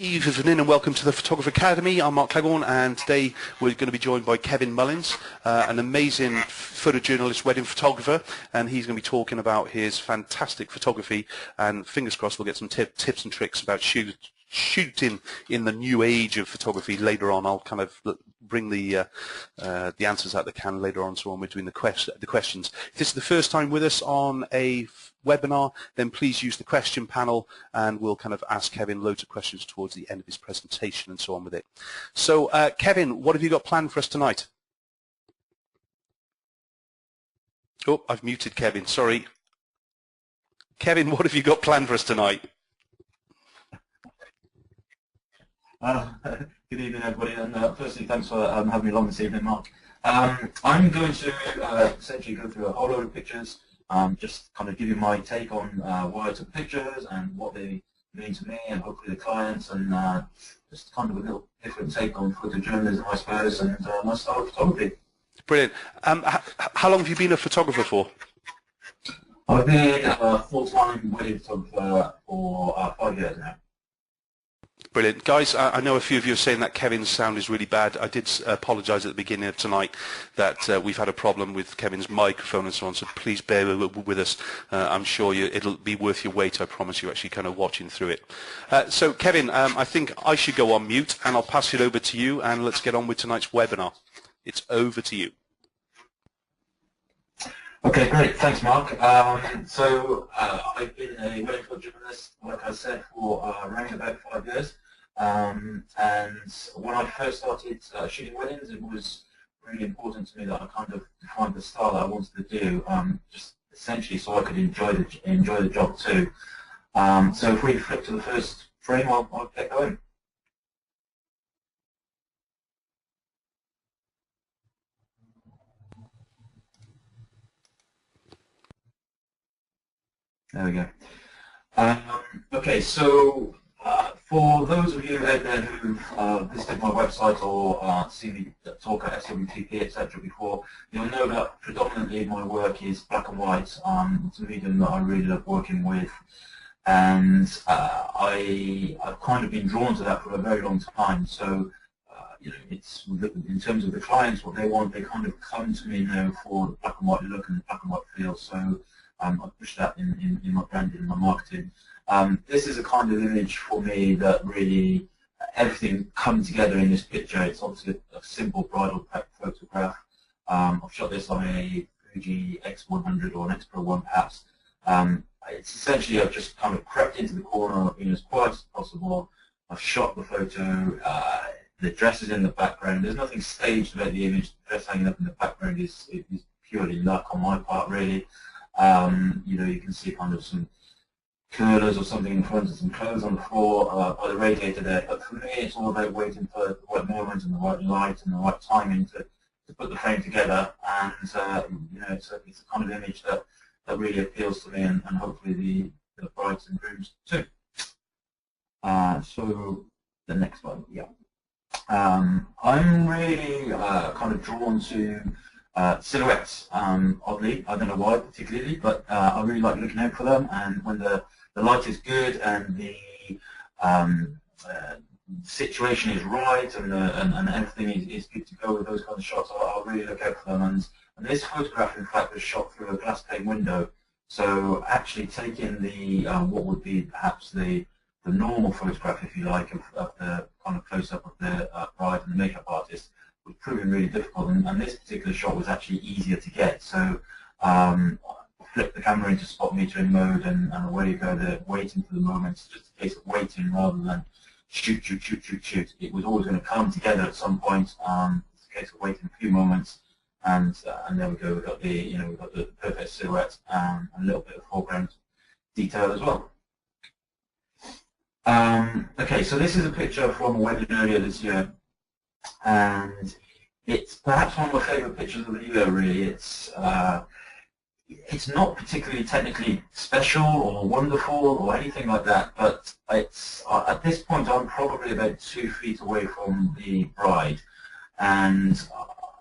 Evening and welcome to the Photographer Academy. I'm Mark Cleghorn, and today we're going to be joined by Kevin Mullins, an amazing photojournalist, wedding photographer, and he's going to be talking about his fantastic photography, and fingers crossed we'll get some tips and tricks about shooting in the new age of photography later on. I'll kind of bring the answers out the can later on, so when we're doing the questions. If this is the first time with us on a webinar, then please use the question panel and we'll kind of ask Kevin loads of questions towards the end of his presentation and so on with it. So Kevin, what have you got planned for us tonight? Oh, I've muted Kevin, sorry. Kevin, what have you got planned for us tonight? Good evening, everybody, and firstly, thanks for having me along this evening, Mark. I'm going to essentially go through a whole load of pictures, just kind of give you my take on why I took pictures and what they mean to me and hopefully the clients, and just kind of a little different take on photojournalism, I suppose, and my style of photography. Brilliant. How long have you been a photographer for? I've been a full-time wedding photographer for 5 years now. Brilliant. Guys, I know a few of you are saying that Kevin's sound is really bad. I did apologise at the beginning of tonight that we've had a problem with Kevin's microphone and so on, so please bear with us. I'm sure it'll be worth your wait, I promise you, actually kind of watching through it. So Kevin, I think I should go on mute and I'll pass it over to you, and let's get on with tonight's webinar. It's over to you. Okay, great. Thanks, Mark. So I've been a wedding photojournalist, like I said, for around about 5 years. And when I first started shooting weddings, it was really important to me that I kind of defined the style that I wanted to do, just essentially so I could enjoy the job too. So if we flip to the first frame, I'll get going. There we go. Okay, so for those of you out there who've visited my website or seen me talk at SWTP, etc. before, you'll know that predominantly my work is black and white. It's a medium that I really love working with, and I've kind of been drawn to that for a very long time. So you know, it's in terms of the clients, what they want, they kind of come to me now for the black and white look and the black and white feel. So I push that in my branding and my marketing. This is a kind of image for me that really everything comes together in this picture. It's obviously a simple bridal photograph. I've shot this on a Fuji X100 or an X Pro 1 perhaps. It's essentially I've just kind of crept into the corner, being as quiet as possible. I've shot the photo. The dress is in the background. There's nothing staged about the image. The dress hanging up in the background is purely luck on my part, really. You know, you can see kind of some curlers or something in front of some clothes on the floor by the radiator there. But for me, it's all about waiting for the right moment and the right light and the right timing to put the frame together. And you know, it's a kind of image that really appeals to me, and hopefully the brides and grooms too. So the next one, yeah. I'm really kind of drawn to silhouettes, oddly. I don't know why particularly, but I really like looking out for them, and when the light is good and the situation is right and everything is good to go with those kind of shots, I'll really look out for them. And this photograph, in fact, was shot through a glass pane window, so actually taking the what would be perhaps the normal photograph, if you like, of the kind of close-up of the bride and the makeup artist was proving really difficult, and this particular shot was actually easier to get. So flip the camera into spot metering mode, and away you go. They're waiting for the moment. It's just a case of waiting rather than shoot. It was always going to come together at some point. It's a case of waiting a few moments, and there we go. We've got the perfect silhouette and a little bit of foreground detail as well. Okay, so this is a picture from a wedding earlier this year, and it's perhaps one of my favourite pictures of the year, really. It's not particularly technically special or wonderful or anything like that, but it's at this point I'm probably about 2 feet away from the bride, and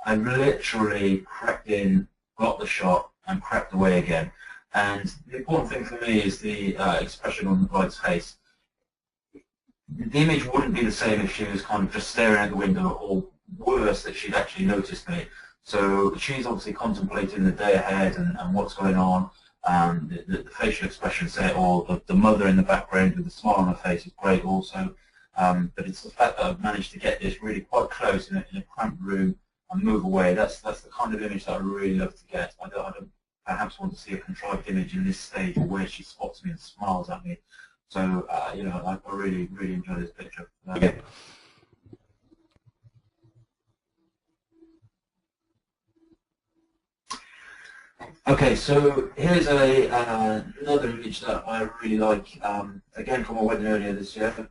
I literally crept in, got the shot, and crept away again. And the important thing for me is the expression on the bride's face. the image wouldn't be the same if she was kind of just staring out the window, or worse, that she'd actually noticed me. So she's obviously contemplating the day ahead and what's going on. The facial expressions there, or the mother in the background with a smile on her face, is great also. But it's the fact that I've managed to get this really quite close in a cramped room and move away. That's the kind of image that I really love to get. I don't perhaps want to see a contrived image in this stage, or where she spots me and smiles at me. So you know, I really enjoy this picture. Okay. Okay, so here's another image that I really like. Again, from a wedding earlier this year.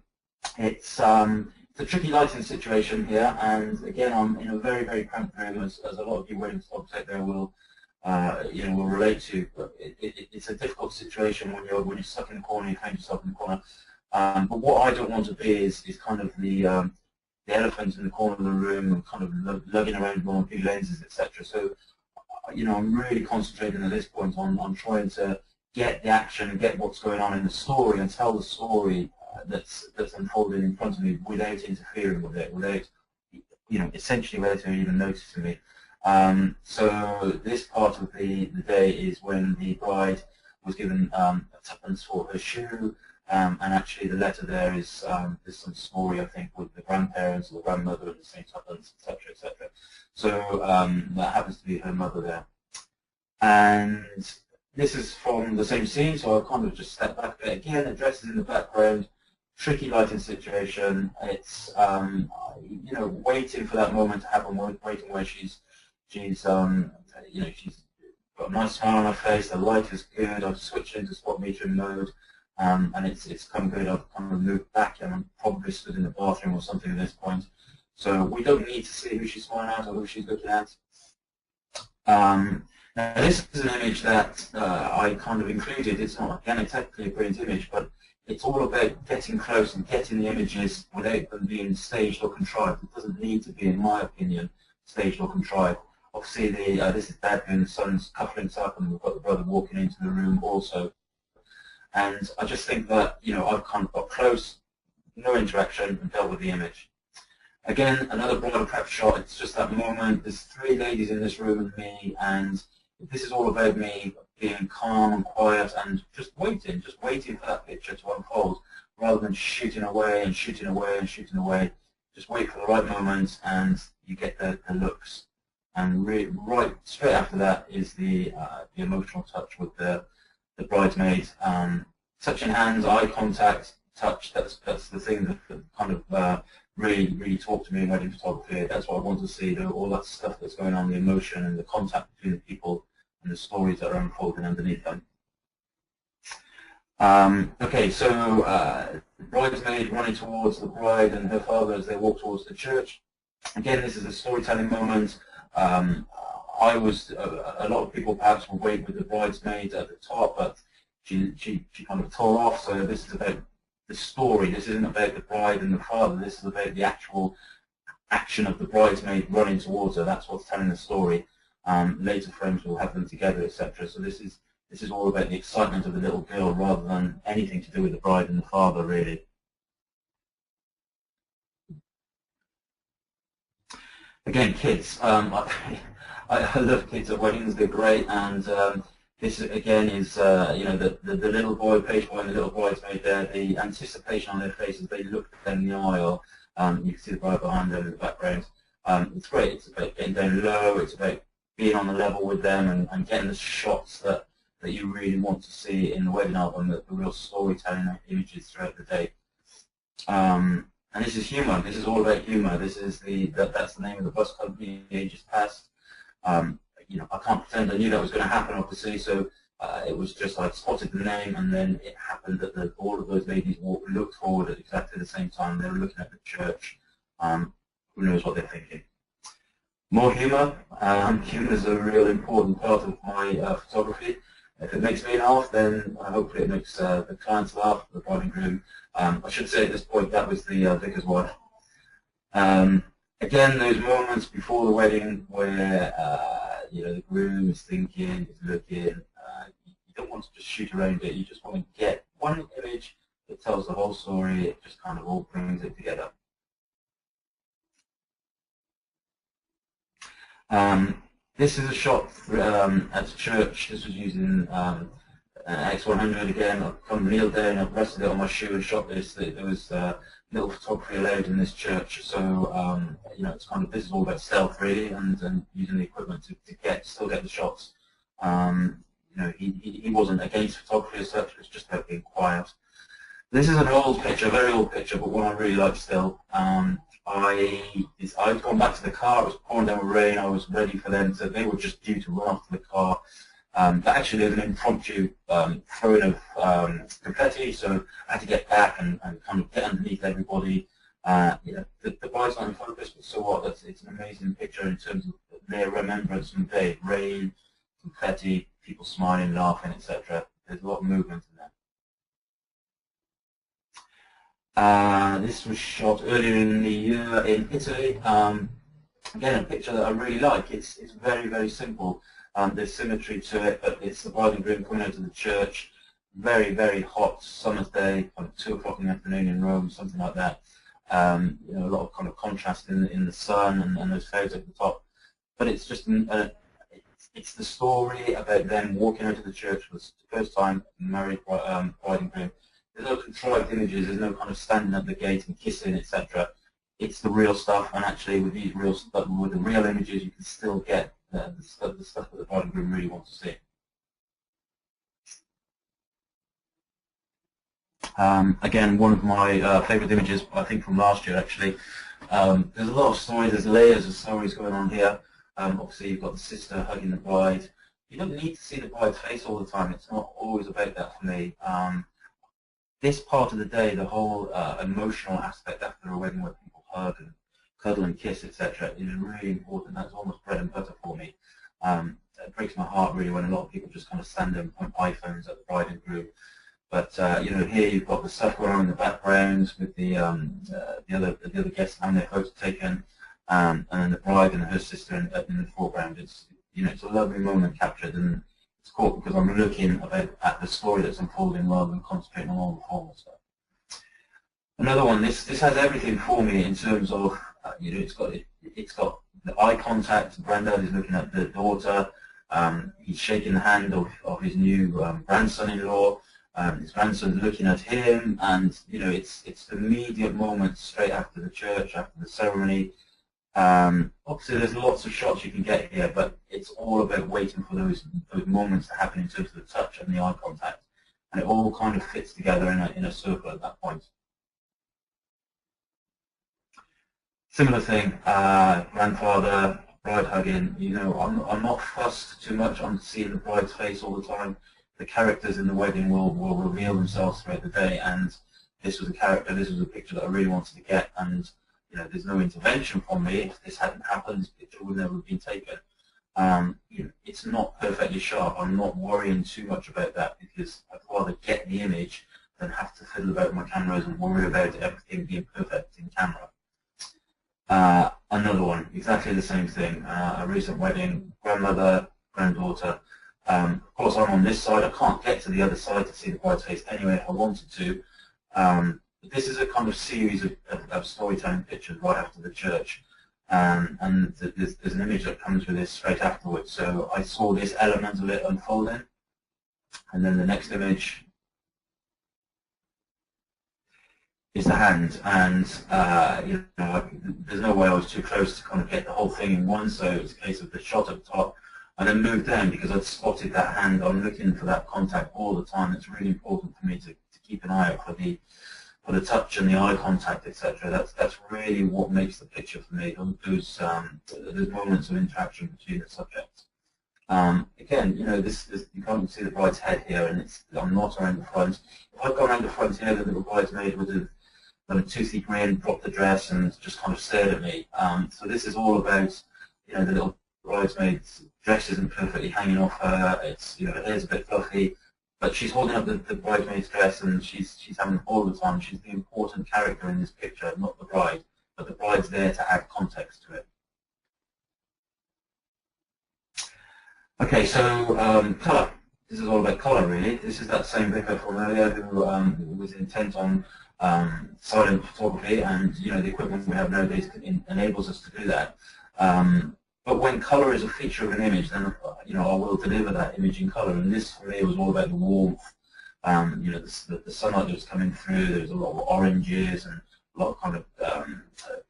It's a tricky lighting situation here, and again, I'm in a very cramped room, as a lot of you wedding photographers out there will will relate to. But it's a difficult situation when you're stuck in the corner, you find yourself in the corner. But what I don't want to be is kind of the elephant in the corner of the room, and kind of lugging around one or two lenses, etc. So I'm really concentrating at this point on trying to get the action and get what's going on in the story and tell the story that's unfolding in front of me without interfering with it, without essentially without her even noticing me. So this part of the day is when the bride was given a tuppence for her shoe, and actually the letter there is there's some story, I think, with the grandparents or the grandmother and the same tuppence, etc., etc. So that happens to be her mother there. And this is from the same scene, so I'll kind of just step back a bit again. The dress is in the background, tricky lighting situation. It's waiting for that moment to happen, waiting where she's she's got a nice smile on her face. The light is good. I've switched into spot metering mode, and it's come good. I've kind of moved back, and I'm probably stood in the bathroom or something at this point. So we don't need to see who she's smiling at or who she's looking at. Now this is an image that I kind of included. It's not, again, technically a brilliant image, but it's all about getting close and getting the images without them being staged or contrived. It doesn't need to be, in my opinion, staged or contrived. Obviously, this is Dad and son's cufflinks up, and we've got the brother walking into the room also. And I just think that I've kind of got close, no interaction, and dealt with the image. Again, another bridal prep shot. It's just that moment. There's three ladies in this room with me, and this is all about me being calm and quiet and just waiting for that picture to unfold, rather than shooting away and shooting away and shooting away. Just wait for the right moment, and you get the looks. And right straight after that is the emotional touch with the bridesmaid. Touching hands, eye contact, touch. That's the thing that kind of really talked to me in wedding photography. That's what I want to see. All that stuff that's going on, the emotion and the contact between the people and the stories that are unfolding underneath them. Okay, so the bridesmaid running towards the bride and her father as they walk towards the church. Again, this is a storytelling moment. A lot of people perhaps will wait with the bridesmaid at the top, but she kind of tore off. So this is about the story. This isn't about the bride and the father. This is about the actual action of the bridesmaid running towards her. That's what's telling the story. Later frames will have them together, etc. So this is all about the excitement of the little girl, rather than anything to do with the bride and the father, really. Again, kids. I love kids at weddings. They're great, and this again is the little boy, page boy, and the little bridesmaid there. The anticipation on their faces. They look down the aisle. You can see the bride behind them in the background. It's great. It's about getting down low. It's about being on the level with them and getting the shots that you really want to see in the wedding album, the real storytelling images throughout the day. And this is humour. This is all about humour. This is that's the name of the bus company, Ages Past. I can't pretend I knew that was going to happen, obviously. So it was just I spotted the name, and then it happened that all of those ladies looked forward at exactly the same time. They were looking at the church. Who knows what they're thinking? More humour. Humour is a real important part of my photography. If it makes me laugh, then hopefully it makes the clients laugh, the bride and groom. I should say at this point that was the vicar's wife. Again, those moments before the wedding where the groom is thinking, is looking. You don't want to just shoot around it. You just want to get one image that tells the whole whole story. It just kind of all brings it together. This is a shot at a church. This was using an X100 again. I've kind of kneeled down, I've rested it on my shoe and shot this. There was little photography allowed in this church, so you know, it's kind of, this is all about stealth really, and using the equipment to still get the shots. You know, he wasn't against photography as such. It's just about being quiet. This is an old picture, a very old picture, but one I really like still. I'd gone back to the car. It was pouring down with rain. I was ready for them to. They were just due to run off to the car. But actually, there was an impromptu throwing of confetti, so I had to get back and kind of get underneath everybody. You know, the bride's not in focus, but so what? It's an amazing picture in terms of their remembrance from the day. Rain, confetti, people smiling, laughing, etc. There's a lot of movement in there. This was shot earlier in the year in Italy. Again, a picture that I really like. It's very, very simple. There's symmetry to it, but it's the bride and groom coming out of the church. Very, very hot summer's day, kind of 2 o'clock in the afternoon in Rome, something like that. You know, a lot of kind of contrast in the sun and those clouds at the top. But it's just it's the story about them walking out of the church for the first time, married bride and groom. There's no contrived images. There's no kind of standing at the gate and kissing, etc. It's the real stuff, and actually with these real stuff, with the real images, you can still get the stuff that the bride and groom really want to see. Again, one of my favourite images, I think from last year actually. There's a lot of stories, there's layers of stories going on here. Obviously you've got the sister hugging the bride. You don't need to see the bride's face all the time. It's not always about that for me. This part of the day, the whole emotional aspect after a wedding where people hug and cuddle and kiss, etc., is really important. That's almost bread and butter for me. It breaks my heart really when a lot of people just kind of stand there and point iPhones at the bride and groom. But you know, here you've got the stuff going on in the background with the other guests having their photo taken, and then the bride and her sister in the foreground. It's, you know, it's a lovely moment captured, and it's cool because I'm looking at the story that's unfolding rather than concentrating on all the formal stuff. Another one. This has everything for me in terms of you know, it's got the eye contact. The granddad is looking at the daughter. He's shaking the hand of his new grandson-in-law. His grandson's looking at him, and you know, it's the immediate moment straight after the church, after the ceremony. Obviously, there's lots of shots you can get here, but it's all about waiting for those moments to happen in terms of the touch and the eye contact, and it all kind of fits together in a circle at that point. Similar thing, grandfather, bride hugging. You know, I'm not fussed too much on seeing the bride's face all the time. The characters in the wedding will reveal themselves throughout the day, and this was a character, this was a picture that I really wanted to get, and you know, there's no intervention from me. If this hadn't happened, this picture would never have been taken. You know, it's not perfectly sharp. I'm not worrying too much about that because I'd rather get the image than have to fiddle about my cameras and worry about everything being perfect in camera. Another one, exactly the same thing. A recent wedding, grandmother, granddaughter. Of course, I'm on this side. I can't get to the other side to see the bride's face anyway if I wanted to. But this is a kind of series of storytelling pictures right after the church. And there's an image that comes with this straight afterwards. So I saw this element of it unfolding. And then the next image is the hand. And you know, there's no way I was too close to kind of get the whole thing in one. So it's a case of the shot up top. And then move down because I'd spotted that hand. I'm looking for that contact all the time. It's really important for me to keep an eye out for the touch and the eye contact, etc. That's really what makes the picture for me. Those moments of interaction between the subjects. Again, you know, you can't see the bride's head here, and I'm not around the front. If I'd gone around the front here, the little bridesmaid would have done a toothy grin, dropped the dress, and just kind of stared at me. So this is all about, you know, the little bridesmaid's dress isn't perfectly hanging off her. It's, you know, her hair's a bit fluffy, but she's holding up the bridesmaid's dress, and she's having all the time. She's the important character in this picture, not the bride, but the bride's there to add context to it. Okay, so colour. this is all about colour, really. This is that same vicar from earlier who was intent on silent photography, and the equipment we have nowadays enables us to do that. But when colour is a feature of an image, then I will deliver that image in colour. And this for me was all about the warmth. The sunlight that was coming through. There was a lot of oranges and a lot of kind of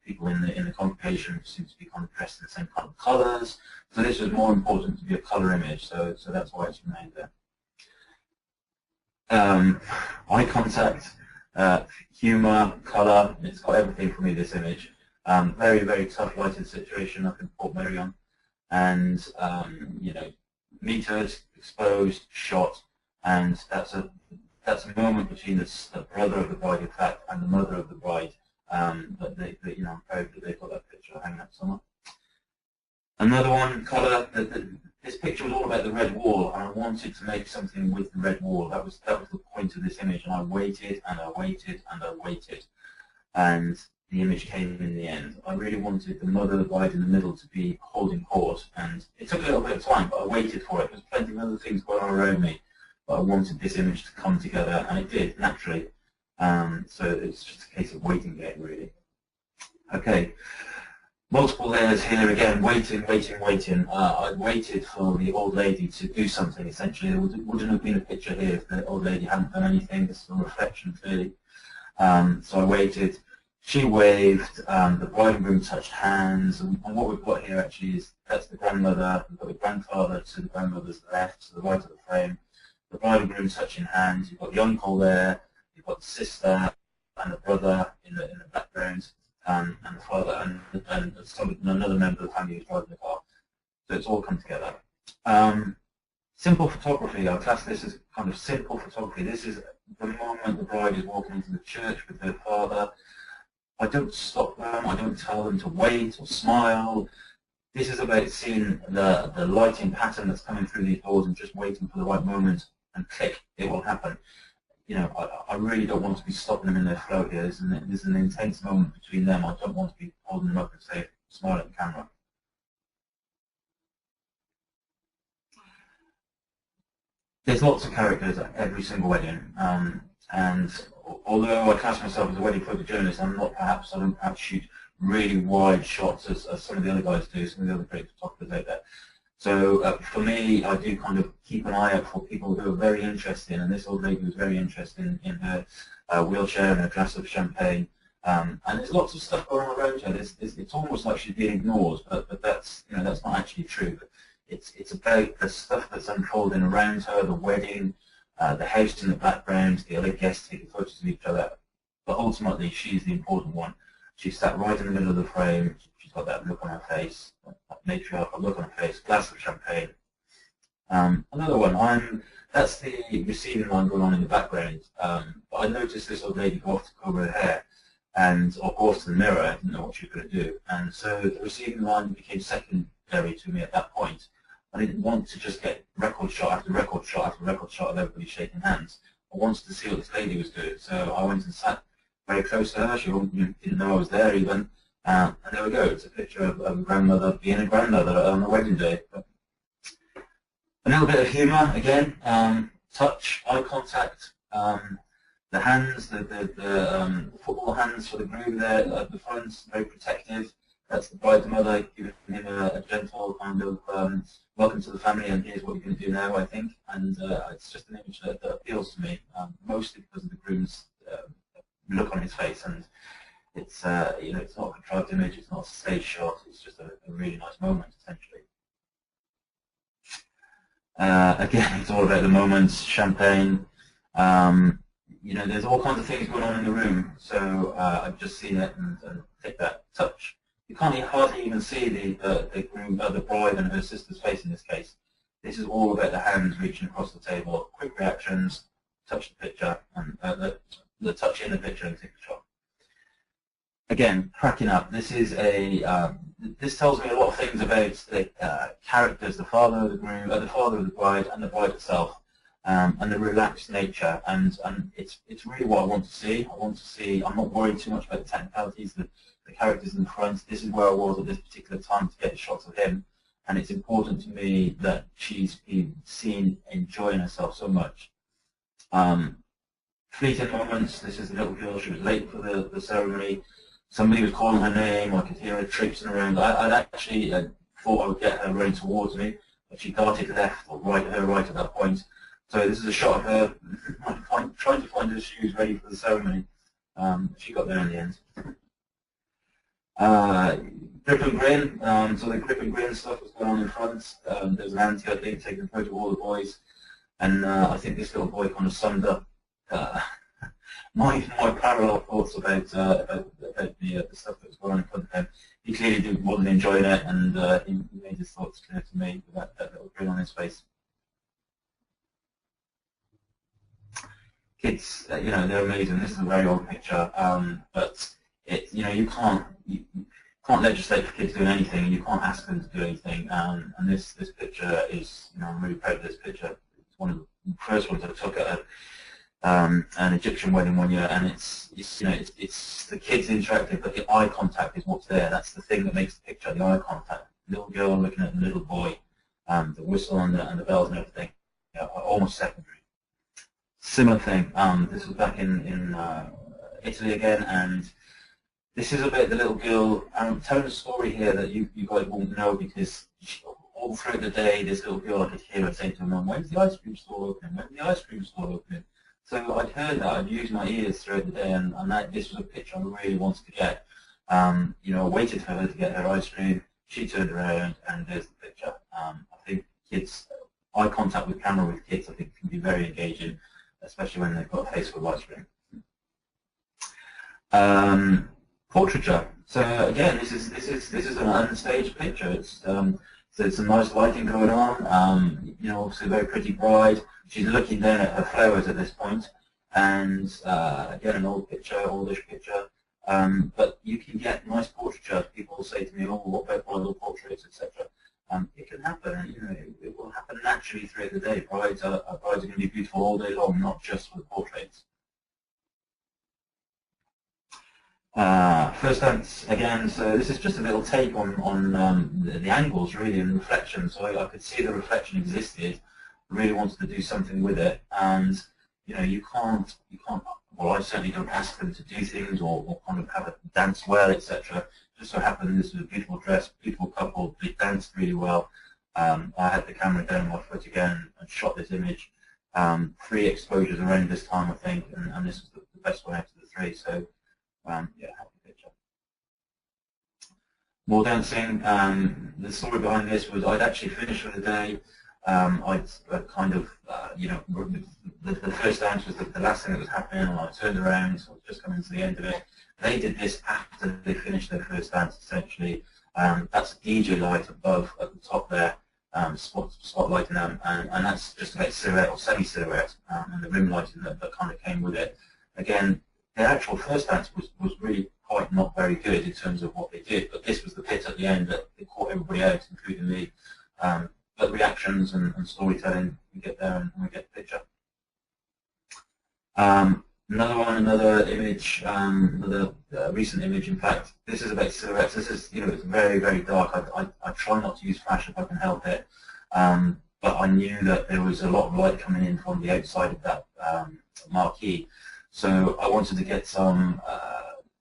people in the congregation who seemed to be kind of dressed in the same kind of colours. So this was more important to be a colour image. So that's why it's remained there. Eye contact, humour, colour. It's got everything for me. This image. Very, very tough lighting situation up in Port Merion, and metered, exposed, shot, and that's a moment between the brother of the bride, in fact, and the mother of the bride. I'm proud that they've got that picture hanging up somewhere. Another one, colour. This picture was all about the red wall, and I wanted to make something with the red wall. That was the point of this image, and I waited and I waited and I waited, and the image came in the end. I really wanted the mother of the bride in the middle to be holding court, and it took a little bit of time, but I waited for it. There was plenty of other things going on around me, but I wanted this image to come together, and it did, naturally. So it's just a case of waiting game, really. Okay, multiple layers here again, waiting. I waited for the old lady to do something, essentially. There wouldn't have been a picture here if the old lady hadn't done anything. This is a reflection, clearly. So I waited. She waved, the bride and groom touched hands, and what we've got here actually is that's the grandmother. We've got the grandfather to the grandmother's left, to the right of the frame. The bride and groom touching hands. You've got the uncle there, you've got the sister and the brother in the background, and the father and another member of the family who's driving the car. So it's all come together. Simple photography, I class this as kind of simple photography. This is the moment the bride is walking into the church with her father. I don't stop them, I don't tell them to wait or smile. This is about seeing the lighting pattern that's coming through these doors and just waiting for the right moment, and click, it will happen. I really don't want to be stopping them in their flow here. This is an intense moment between them. I don't want to be holding them up and say, smile at the camera. There's lots of characters at every single wedding. And although I class myself as a wedding photojournalist, I don't perhaps shoot really wide shots as some of the other guys do, some of the other great photographers out there. So for me, I do kind of keep an eye out for people who are very interested, and this old lady was very interested in her wheelchair and her glass of champagne. And there's lots of stuff going on around her. It's almost like she's being ignored, but that's that's not actually true. But it's about the stuff that's unfolding around her, the wedding, the house in the background, the other guests taking photos of each other. But ultimately, she's the important one. She's sat right in the middle of the frame. She's got that look on her face, that matriarchal look on her face, glass of champagne. Another one, that's the receiving line going on in the background. But I noticed this old lady go off to comb her hair, or go off to the mirror. I didn't know what she was going to do. And so the receiving line became secondary to me at that point. I didn't want to just get record shot after record shot after record shot of everybody shaking hands. I wanted to see what this lady was doing. So I went and sat very close to her. She didn't know I was there even. And there we go. It's a picture of a grandmother being a grandmother on the wedding day. But a little bit of humour again. Touch, eye contact. The hands, the football hands for the groom there at the front, very protective. That's the bride's mother giving him a gentle kind of welcome to the family, and here's what you're going to do now, I think. And it's just an image that appeals to me, mostly because of the groom's look on his face. And it's it's not a contrived image, it's not a stage shot, it's just a really nice moment, essentially. Again, it's all about the moments, champagne. There's all kinds of things going on in the room. So I've just seen it and take that touch. You can't hardly even see the groom, the bride and her sister's face in this case. This is all about the hands reaching across the table, quick reactions, touch the picture, and the touch in the picture and take the shot. Again, cracking up. This is this tells me a lot of things about the characters, the father of the groom, the father of the bride, and the bride itself, and the relaxed nature. And it's really what I want to see. I want to see. I'm not worried too much about the technicalities, the characters in the front. This is where I was at this particular time to get the shots of him. and it's important to me that she's been seen enjoying herself so much. Fleeting moments. This is the little girl. She was late for the ceremony. Somebody was calling her name. I could hear her traipsing around. I'd actually thought I would get her running towards me, but she darted left or right at that point. So this is a shot of her trying to find her shoes ready for the ceremony. She got there in the end. Grip and grin. So the grip and grin stuff was going on in front. There was an auntie, I think, taking a photo of all the boys, and I think this little boy kind of summed up my parallel thoughts about the stuff that was going on in front of him. He clearly wasn't enjoying it, and he made his thoughts clear to me with that little grin on his face. Kids, they're amazing. This is a very old picture, but you can't legislate for kids doing anything. You can't ask them to do anything. And this picture is, I'm really proud of this picture. It's one of the first ones I took at an Egyptian wedding one year, and it's the kids interactive, but the eye contact is what's there. That's the thing that makes the picture. The eye contact. Little girl looking at the little boy, the whistle and the bells and everything. Almost secondary. Similar thing. This was back in Italy again, and this is about the little girl. I'm telling a story here that you guys won't know, because all throughout the day, this little girl, I could hear her saying to her mum, "When's the ice cream store opening? When's the ice cream store opening?" So I'd heard that. I'd used my ears throughout the day, and this was a picture I really wanted to get. I waited for her to get her ice cream. She turned around, and there's the picture. I think kids, eye contact with camera with kids, I think can be very engaging, especially when they've got a face full of ice cream. Portraiture. So again, this is an unstaged picture. So there's some nice lighting going on. Obviously a very pretty bride. She's looking down at her flowers at this point, and again an oldish picture. But you can get nice portraiture. People say to me, "Oh, what about bridal portraits, etc." It can happen. It will happen naturally throughout the day. Brides are going to be beautiful all day long, not just for the portraits. First dance again. So this is just a little take on the angles really and reflection. So I could see the reflection existed. Really wanted to do something with it, and you can't. Well, I certainly don't ask them to do things or kind of have a dance well, etc. Just so happened this was a beautiful dress, beautiful couple. They danced really well. I had the camera down my foot again and shot this image. 3 exposures around this time, I think, and this was the best one out of the 3. So yeah, happy picture. More dancing. The story behind this was I'd actually finished for the day. I'd kind of, the first dance was the last thing that was happening, and I turned around, so I was just coming to the end of it. They did this after they finished their first dance, essentially. That's a DJ light above at the top there, spotlighting them, and that's just about silhouette or semi-silhouette, and the rim lighting that kind of came with it. Again, the actual first dance was really quite not very good in terms of what they did, but this was the bit at the end that it caught everybody out, including me. But reactions and storytelling, we get there and we get the picture. Another image, another recent image. In fact, this is about silhouettes. This is, it's very, very dark. I try not to use flash if I can help it, but I knew that there was a lot of light coming in from the outside of that marquee, so I wanted to get some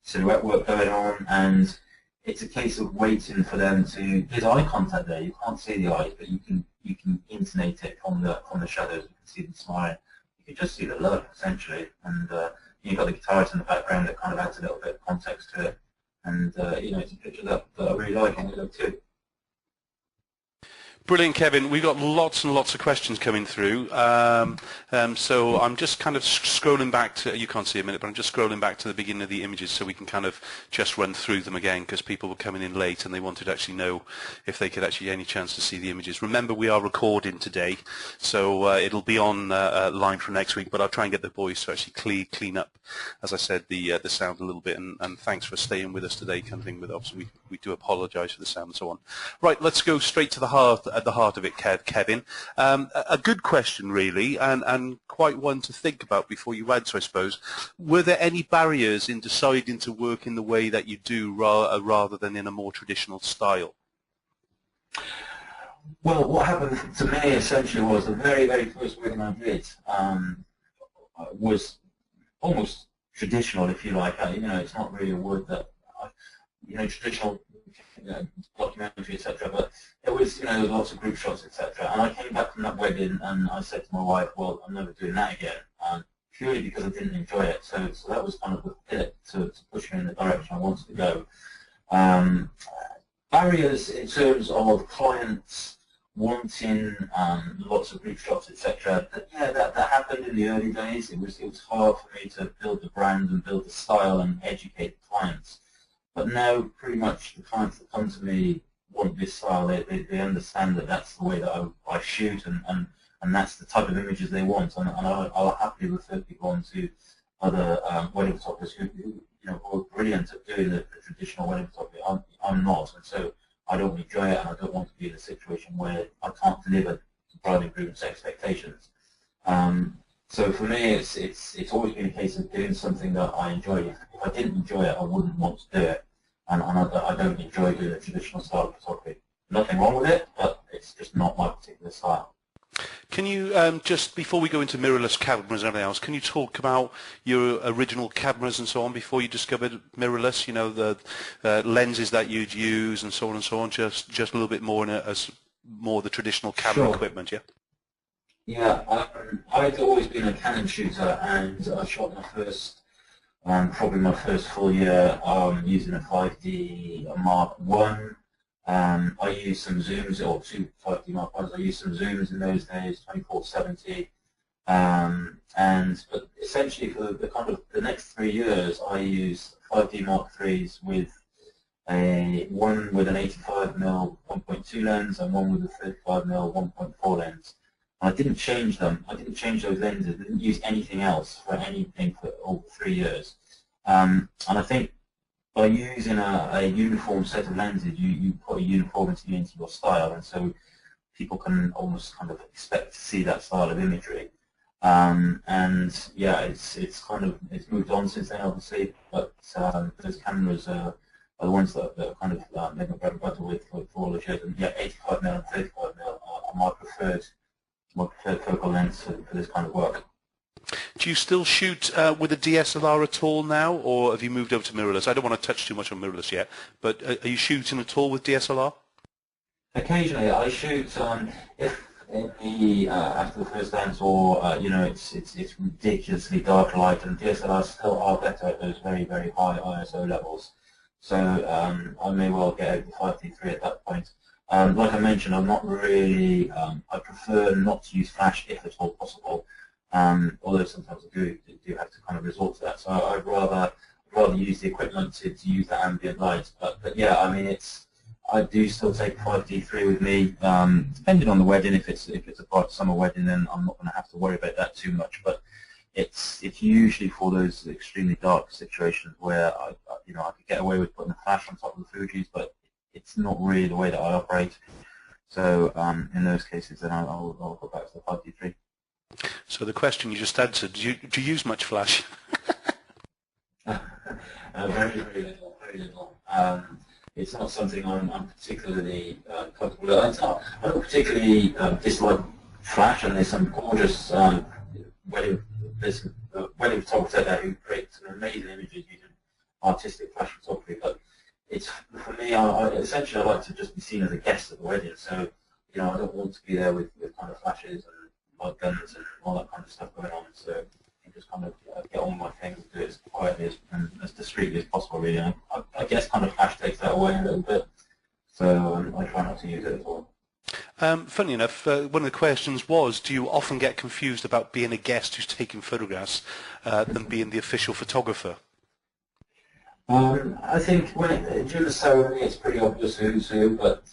silhouette work going on, and it's a case of waiting for them to. There's eye contact there. You can't see the eyes, but you can intonate it from the shadows. You can see them smiling. You can just see the love essentially, and you've got the guitarist in the background that kind of adds a little bit of context to it. And it's a picture that I really like, and I love too. Brilliant, Kevin. We've got lots and lots of questions coming through. So I'm just kind of scrolling back to, you can't see a minute, but I'm just scrolling back to the beginning of the images so we can kind of just run through them again, because people were coming in late and they wanted to actually know if they could actually any chance to see the images. Remember, we are recording today, so it'll be on line for next week, but I'll try and get the boys to actually clean up, as I said, the sound a little bit, and thanks for staying with us today, kind of thing. With obviously we do apologise for the sound and so on. Right, let's go straight to the heart. At the heart of it, Kevin. A good question, really, and quite one to think about before you answer, I suppose. Were there any barriers in deciding to work in the way that you do rather than in a more traditional style? Well, what happened to me essentially was the very, very first wedding I did was almost traditional, if you like. It's not really a word that, traditional documentary, etc. But it was, there was lots of group shots, etc. And I came back from that wedding and I said to my wife, well, I'm never doing that again, purely because I didn't enjoy it. So that was kind of the fit to push me in the direction I wanted to go. Barriers in terms of clients wanting lots of group shots, etc. That happened in the early days. It was hard for me to build the brand and build the style and educate the clients. But now, pretty much the clients that come to me want this style. They understand that that's the way that I shoot, and that's the type of images they want. And I'll happily refer people on to other wedding photographers who are brilliant at doing the traditional wedding photography. I'm not, and so I don't enjoy it, and I don't want to be in a situation where I can't deliver the bride and groom's expectations. So for me, it's always been a case of doing something that I enjoy. If I didn't enjoy it, I wouldn't want to do it, and I don't enjoy doing the traditional style of photography. Nothing wrong with it, but it's just not my particular style. Can you, just before we go into mirrorless cameras and everything else, can you talk about your original cameras and so on before you discovered mirrorless, the lenses that you'd use and so on and so on, just a little bit more as more the traditional camera equipment, yeah? Yeah, I'd always been a Canon shooter, and I shot my first, probably my first full year using a 5D Mark I. I used some zooms, or two 5D Mark I's. I used some zooms in those days, 24-70. But essentially for the next 3 years, I used 5D Mark III's with one with an 85mm 1.2 lens and one with a 35mm 1.4 lens. I didn't change them. I didn't change those lenses. I didn't use anything else for anything for over 3 years. And I think by using a uniform set of lenses, you put a uniformity into your style, and so people can almost kind of expect to see that style of imagery. And yeah, it's moved on since then, obviously. But those cameras are the ones that are kind of made my bread and butter with for all the shows. And yeah, 85mm and 35mm are my preferred focal lengths for this kind of work. Do you still shoot with a DSLR at all now, or have you moved over to mirrorless? I don't want to touch too much on mirrorless yet, but are you shooting at all with DSLR? Occasionally, I shoot if after the first dance, or it's ridiculously dark light, and DSLRs still are better at those very, very high ISO levels. So I may well get over the 5D3 at that point. Like I mentioned, I'm not really. I prefer not to use flash if at all possible. Although sometimes I do have to kind of resort to that. So I'd rather use the equipment to use that ambient light. But yeah, I mean, I do still take 5D3 with me, depending on the wedding. If it's a bright summer wedding, then I'm not going to have to worry about that too much. But it's usually for those extremely dark situations where I could get away with putting a flash on top of the Fujis, but it's not really the way that I operate. So in those cases, then I'll go back to the 5D3. So the question you just answered, do you use much flash? Very, very little, very little. It's not something I'm particularly comfortable with. I don't particularly dislike flash, and there's some gorgeous wedding photographers out there who create some amazing images using artistic flash photography. But it's, for me, essentially I like to just be seen as a guest at the wedding. So I don't want to be there with kind of flashes and light guns and all that kind of stuff going on. So I just kind of get on with my things, do it as quietly and as discreetly as possible, really. And I guess kind of flash takes that away a little bit. So I try not to use it at all. Funny enough, one of the questions was, do you often get confused about being a guest who's taking photographs than being the official photographer? I think during the ceremony, it's pretty obvious who's who. But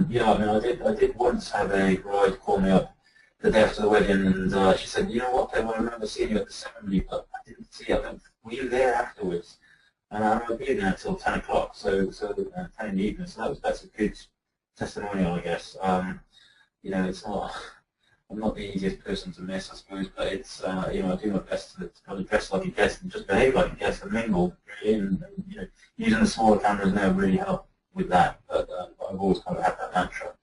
yeah, I mean, I did once have a bride call me up the day after the wedding, and she said, "You know what, Kevin, I remember seeing you at the ceremony, but I didn't see you. Were you there afterwards?" And I remember being there till 10 o'clock, so 10 in the evening. So that's a good testimonial, I guess. It's not. I'm not the easiest person to miss, I suppose, but it's I do my best to kind of dress like a guest and just behave like a guest and mingle, really. And using the smaller cameras now really help with that. But I've always kind of had that mantra.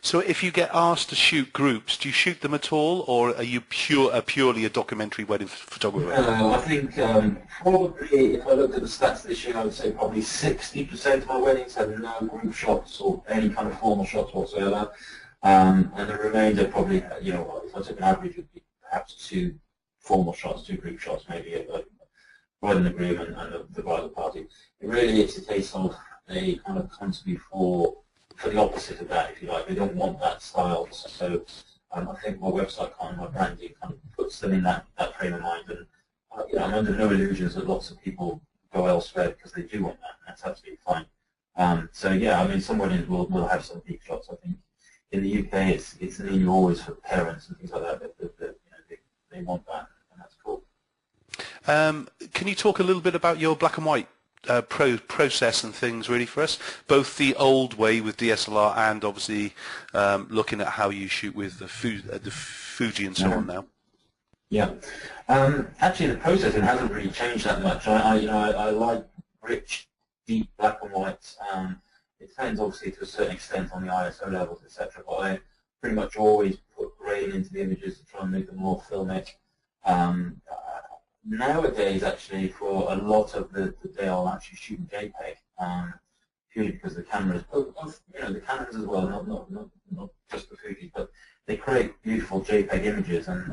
So if you get asked to shoot groups, do you shoot them at all, or are you purely a documentary wedding photographer? No, I think probably if I looked at the stats this year, I would say probably 60% of my weddings had no group shots or any kind of formal shots whatsoever. And the remainder probably, if I took an average, it would be perhaps 2 formal shots, 2 group shots, maybe a bride and the groom and the bridal party. It really is a case of they kind of come to me for the opposite of that, if you like. They don't want that style. So I think my website and my branding kind of puts them in that frame of mind. And I'm under no illusions that lots of people go elsewhere because they do want that, and that's absolutely fine. So yeah, I mean, some weddings will have some peak shots. I think in the UK, it's an issue always for parents and things like that. They want that, and that's cool. Can you talk a little bit about your black and white process and things really for us, both the old way with DSLR and obviously looking at how you shoot with the Fuji and so on now? Yeah, actually the processing hasn't really changed that much. I like rich, deep black and white. It depends obviously to a certain extent on the ISO levels, etc. But I pretty much always put grain into the images to try and make them more filmic. Nowadays, actually, for a lot of the day, I'll actually shoot in JPEG, purely because the cameras, the cameras as well, not just the Fuji, but they create beautiful JPEG images, and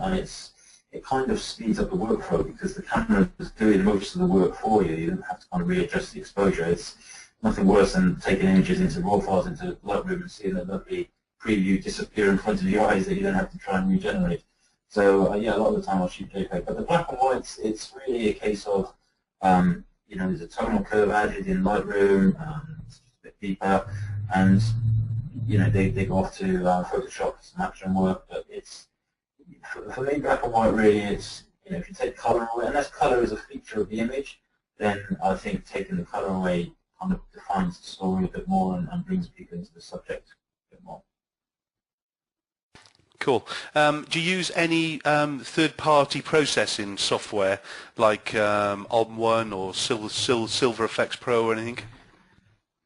it kind of speeds up the workflow because the camera is doing most of the work for you. You don't have to kind of readjust the exposure. It's nothing worse than taking images into RAW files into Lightroom and seeing that lovely preview disappear in front of your eyes that you then have to try and regenerate. So yeah, a lot of the time I'll shoot JPEG, but the black and whites, it's really a case of, there's a tonal curve added in Lightroom, it's a bit deeper, and they go off to Photoshop to match and work. But it's for me, black and white really, it's if you take color away, unless color is a feature of the image, then I think taking the color away kind of defines the story a bit more and brings people into the subject a bit more. Cool. Do you use any third-party processing software like OM1 or Silver Effects Pro or anything?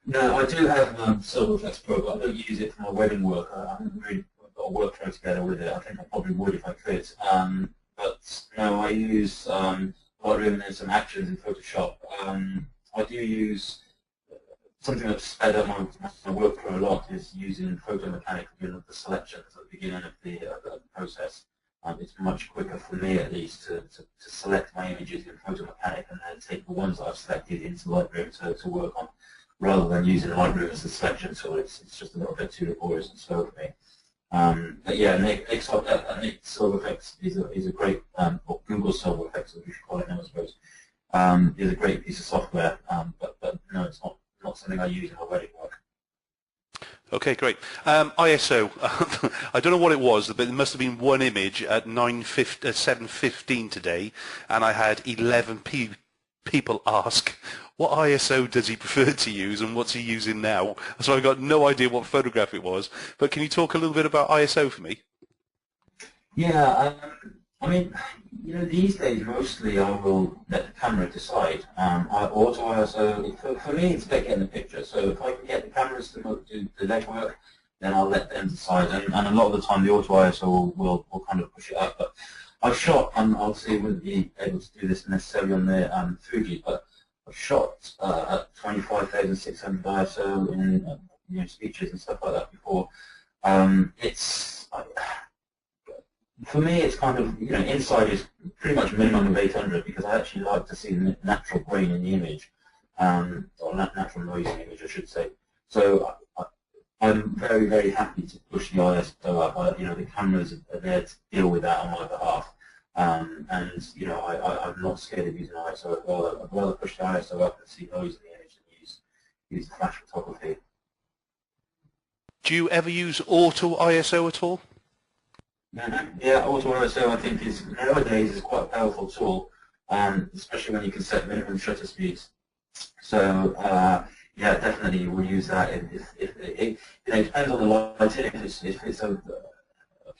No, I do have Silver Effects Pro, but I don't use it for my wedding work. I haven't really got a workflow together with it. I think I probably would if I could. But no, I use Lightroom and some actions in Photoshop. I do use something that's sped up my workflow a lot is using photo mechanic for doing the selections at the beginning of the process. It's much quicker for me, at least, to select my images in photo mechanic and then take the ones that I've selected into Lightroom to work on, rather than using Lightroom as a selection tool. It's just a little bit too laborious and slow for me. But yeah, Nick Silver Effects is a great, or Google Silver Effects, as we should call it now, I suppose, is a great piece of software. But no, it's not something I use in my wedding work. Okay, great. ISO, I don't know what it was, but it must have been one image at 7:15 today, and I had 11 people ask, what ISO does he prefer to use and what's he using now? So I got no idea what photograph it was, but can you talk a little bit about ISO for me? Yeah, I mean, these days mostly I will let the camera decide. Auto ISO, for me it's about getting the picture. So if I can get the cameras to do the legwork, then I'll let them decide. And a lot of the time the auto ISO will kind of push it up. But I've shot, and obviously I wouldn't be able to do this necessarily on the Fuji, but I've shot at 25,600 ISO in speeches and stuff like that before. For me, it's kind of, inside is pretty much minimum of 800 because I actually like to see the natural grain in the image, or natural noise in the image, I should say. So I'm very, very happy to push the ISO up. The cameras are there to deal with that on my behalf. And, I'm not scared of using ISO as well. I'd rather push the ISO up and see noise in the image than use flash photography. Do you ever use auto ISO at all? Yeah, auto ISO I think nowadays is quite a powerful tool, especially when you can set minimum shutter speeds. So yeah, definitely we'll use that. If it depends on the lighting. If it's a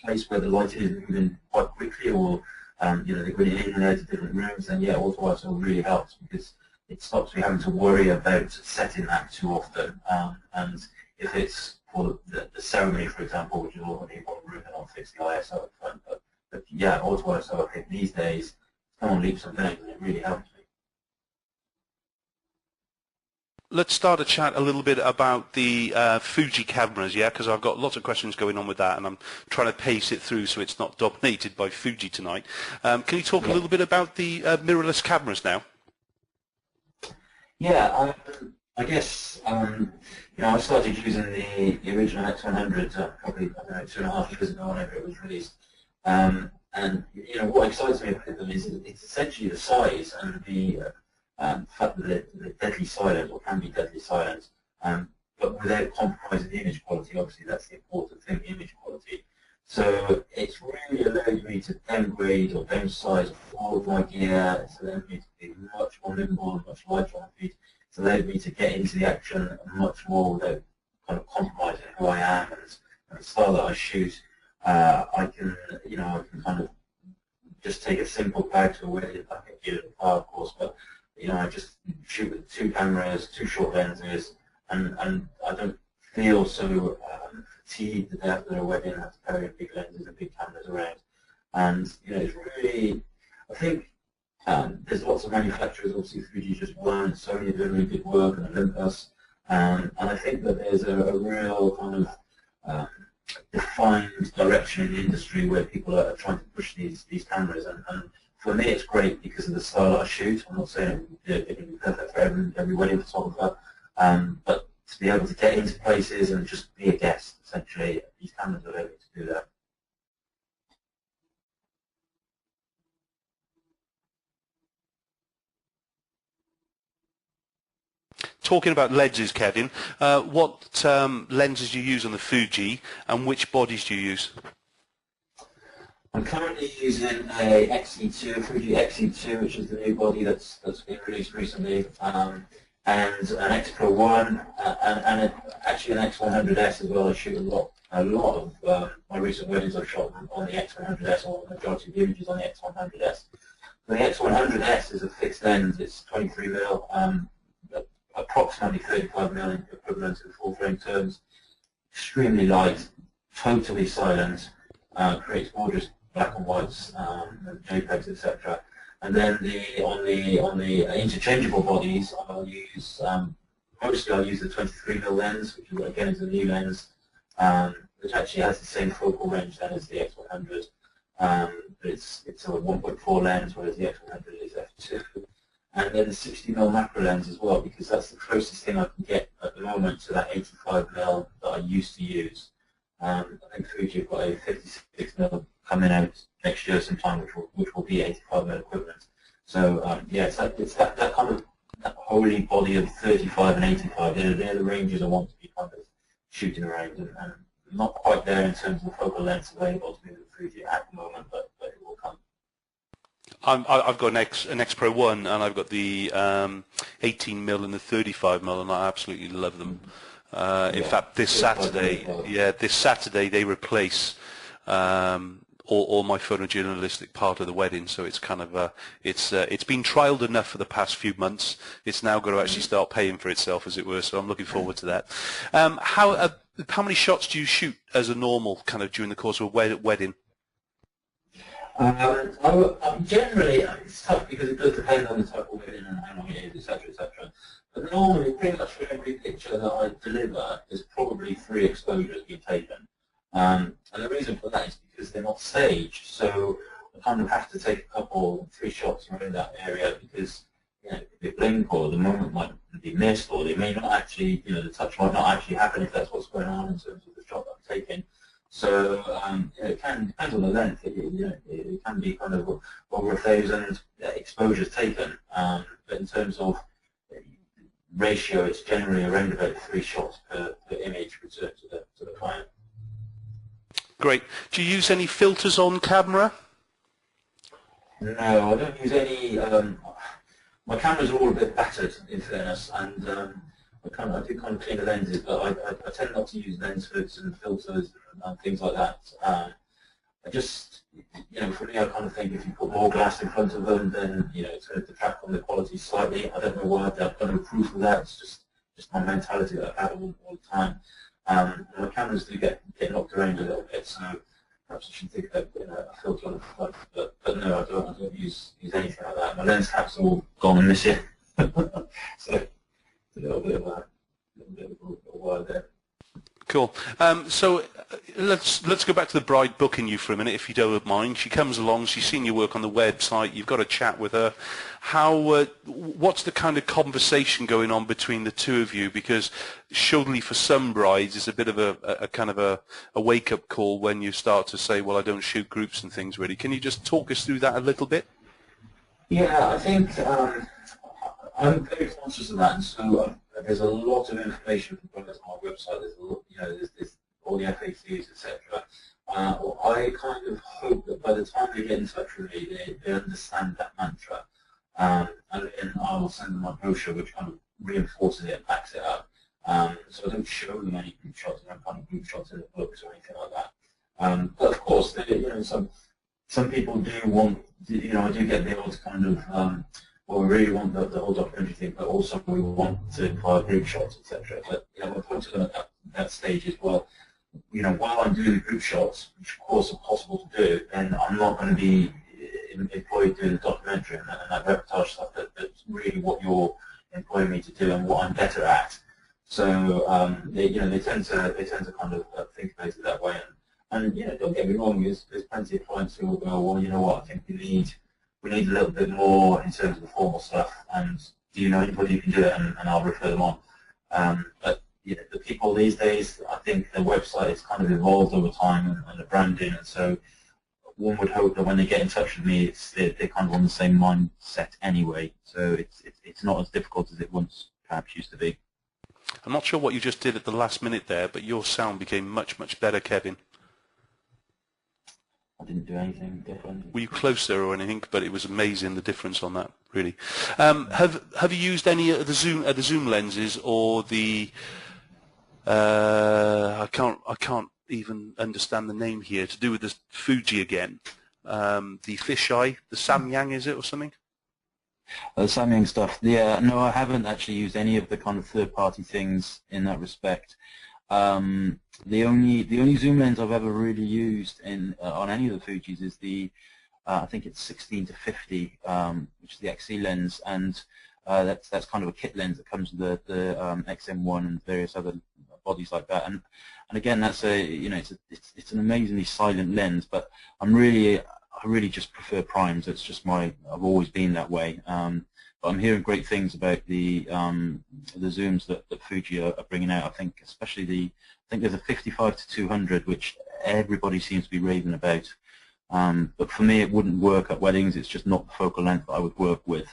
place where the lighting is moving quite quickly, or they're going in and out of different rooms, then yeah, auto ISO really helps because it stops me having to worry about setting that too often. And if it's for the ceremony, for example, which is all going to be one room and I'll fix the ISO up front. But yeah, auto ISO, I think these days, come on leaps and bounds, and it really helps me. Let's start a chat a little bit about the Fuji cameras, yeah, because I've got lots of questions going on with that, and I'm trying to pace it through so it's not dominated by Fuji tonight. Can you talk a little bit about the mirrorless cameras now? Yeah, I guess I started using the original X100 probably 2.5 years ago, whenever it was released. And what excites me about them is it's essentially the size and the fact that they're deadly silent, or can be deadly silent, but without compromising the image quality. Obviously, that's the important thing, the image quality. So it's really allowed me to downgrade or downsize all of my gear. It's allowed me to be much more nimble, much lighter on feet. It's allowed me to get into the action much more without kind of compromising who I am and the style that I shoot. I can kind of just take a simple bag to a wedding. I can get it in the car, of course, but I just shoot with 2 cameras, 2 short lenses, and I don't feel so fatigued the day after a wedding. I have to carry big lenses and big cameras around. And it's really, I think there's lots of manufacturers. Obviously, Fuji just one, Sony are doing really good work, and Olympus. And I think that there's a real kind of defined direction in the industry where people are trying to push these cameras. And for me, it's great because of the style I shoot. I'm not saying it can be perfect for every wedding photographer, but to be able to get into places and just be a guest, essentially, these cameras allow me to do that. Talking about lenses, Kevin, what lenses do you use on the Fuji, and which bodies do you use? I'm currently using a XE2, Fuji XE2, which is the new body that's been released recently, and an X Pro 1, and actually an X100S as well. I shoot a lot of my recent weddings I've shot on the X100S, or the majority of the images on the X100S. The X100S is a fixed lens. It's 23mm, approximately 35mm equivalent in full frame terms. Extremely light, totally silent, creates gorgeous black and whites, JPEGs, etc. And then on the interchangeable bodies, I'll use mostly I'll use the 23mm lens, which again is a new lens, which actually has the same focal range then as the X100. But it's a 1.4 lens, whereas the X100 is f2. And then the 60mm macro lens as well, because that's the closest thing I can get at the moment to that 85mm that I used to use. I think Fuji have got a 56mm coming out next year sometime, which will be 85mm equivalent. So yeah, it's that kind of that holy body of 35 and 85. They're the ranges I want to be kind of shooting around, and not quite there in terms of the focal lengths available to me with Fuji at the moment, but it will come. I've got an X Pro 1, and I've got the 18mm and the 35mm, and I absolutely love them. In fact, this Saturday they replace all my photojournalistic part of the wedding. So it's kind of it's been trialed enough for the past few months. It's now got to actually start paying for itself, as it were. So I'm looking forward to that. How many shots do you shoot as a normal kind of during the course of a wedding? Generally, it's tough because it does depend on the type of wedding and how long it is, etc., etc. But normally, pretty much for every picture that I deliver, there's probably 3 exposures being taken. And the reason for that is because they're not staged, so I kind of have to take a couple, 3 shots around that area because if they blink or the moment might be missed, or they may not actually, the touch might not actually happen if that's what's going on in terms of the shot that I'm taking. So it can depend on the length. It can be kind of over 1,000 exposures taken, but in terms of ratio, it's generally around about 3 shots per image returned to the client. Great. Do you use any filters on camera? No, I don't use any. My cameras are all a bit battered, in fairness, and I do kind of clean the lenses, but I tend not to use lens hoods and filters and things like that. I just, for me, I kind of think if you put more glass in front of them, then it's going to detract from the quality slightly. I don't know why I've got no proof of that. It's just my mentality that I've had all the time. The cameras do get knocked around a little bit, so perhaps I should think about putting a filter on the front. But no, I don't use anything like that. My lens caps are all gone and missing. So it's a little bit of a while there. Cool. So let's go back to the bride booking you for a minute, if you don't mind. She comes along. She's seen your work on the website. You've got a chat with her. What's the kind of conversation going on between the two of you? Because surely for some brides, it's a bit of a kind of a wake-up call when you start to say, "Well, I don't shoot groups and things really." Can you just talk us through that a little bit? Yeah, I think I'm very conscious of that, and so there's a lot of information from products on my website. There's a lot, there's all the FAQs, etc. I kind of hope that by the time they get in touch with me, they understand that mantra, and then I'll send them my brochure, which kind of reinforces it and backs it up. So I don't show them any group shots, I don't kind of group shots in the books or anything like that. But of course, some people do want, I do get the odd kind of, well, we really want the whole documentary thing, but also we want to acquire group shots, etc. But my point to them at that stage is, well, while I'm doing the group shots, which of course are possible to do, then I'm not going to be employed doing the documentary and that reportage stuff. That's really what you're employing me to do and what I'm better at. So they tend to kind of think about it that way. And don't get me wrong, there's plenty of clients who will go, well, you know what, I think we need a little bit more in terms of the formal stuff, and do you know anybody who can do it, and I'll refer them on. But the people these days, I think the website has kind of evolved over time and the branding, and so one would hope that when they get in touch with me, they're kind of on the same mindset anyway, so it's not as difficult as it once perhaps used to be. I'm not sure what you just did at the last minute there, but your sound became much, much better, Kevin. I didn't do anything different. Were you closer or anything? But it was amazing, the difference on that, really. Have you used any of the zoom lenses or the I can't even understand the name here, to do with the Fuji again, the fisheye, the Samyang, is it, or something? The Samyang stuff. Yeah, no, I haven't actually used any of the kind of third-party things in that respect. The only zoom lens I've ever really used on any of the Fujis is the I think it's 16 to 50, which is the XC lens, and that's kind of a kit lens that comes with the XM1 and various other bodies like that. And again, that's it's an amazingly silent lens, but I really just prefer primes. It's just I've always been that way. But I'm hearing great things about the zooms that Fuji are bringing out. I think especially I think there's a 55 to 200, which everybody seems to be raving about. But for me, it wouldn't work at weddings. It's just not the focal length that I would work with.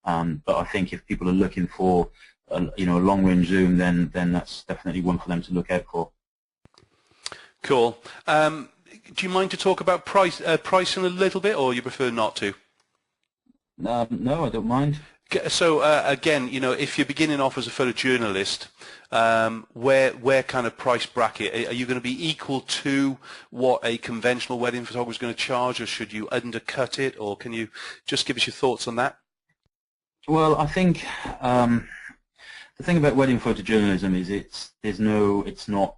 But I think if people are looking for a long-range zoom, then that's definitely one for them to look out for. Cool. Do you mind to talk about pricing a little bit, or you prefer not to? No, I don't mind. So again, if you're beginning off as a photojournalist, where kind of price bracket are you going to be equal to what a conventional wedding photographer is going to charge, or should you undercut it, or can you just give us your thoughts on that? Well, I think the thing about wedding photojournalism is it's not.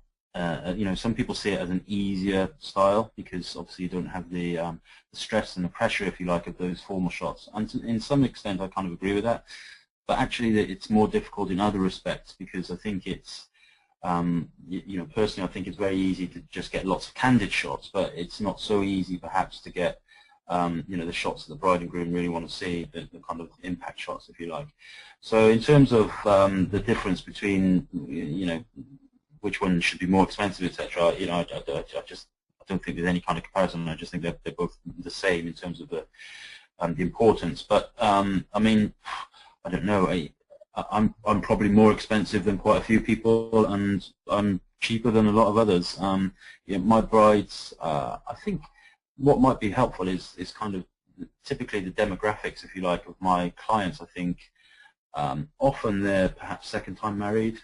Some people see it as an easier style because obviously you don't have the stress and the pressure, if you like, of those formal shots. And in some extent, I kind of agree with that. But actually, it's more difficult in other respects because I think it's, personally, I think it's very easy to just get lots of candid shots, but it's not so easy, perhaps, to get, the shots that the bride and groom really want to see, the kind of impact shots, if you like. So in terms of the difference between, which one should be more expensive, etc. I don't think there's any kind of comparison. I just think they're both the same in terms of the importance. But I mean, I don't know. I'm probably more expensive than quite a few people, and I'm cheaper than a lot of others. My brides, I think, what might be helpful is kind of typically the demographics, if you like, of my clients. I think often they're perhaps second-time married.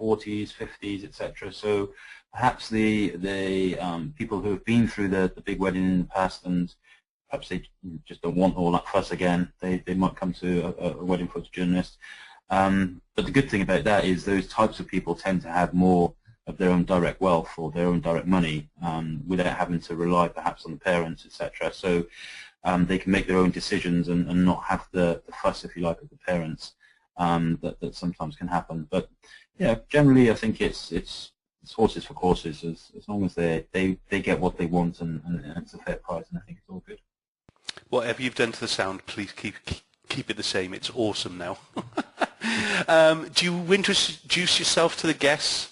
40s, 50s, etc. So perhaps the people who have been through the big wedding in the past, and perhaps they just don't want all that fuss again, they might come to a wedding photojournalist. But the good thing about that is those types of people tend to have more of their own direct wealth or their own direct money without having to rely perhaps on the parents, etc. So they can make their own decisions and not have the fuss, if you like, of the parents that sometimes can happen. But yeah, generally I think it's horses for courses as long as they get what they want and it's a fair price, and I think it's all good. Whatever you've done to the sound, please keep it the same. It's awesome now. Do you introduce yourself to the guests?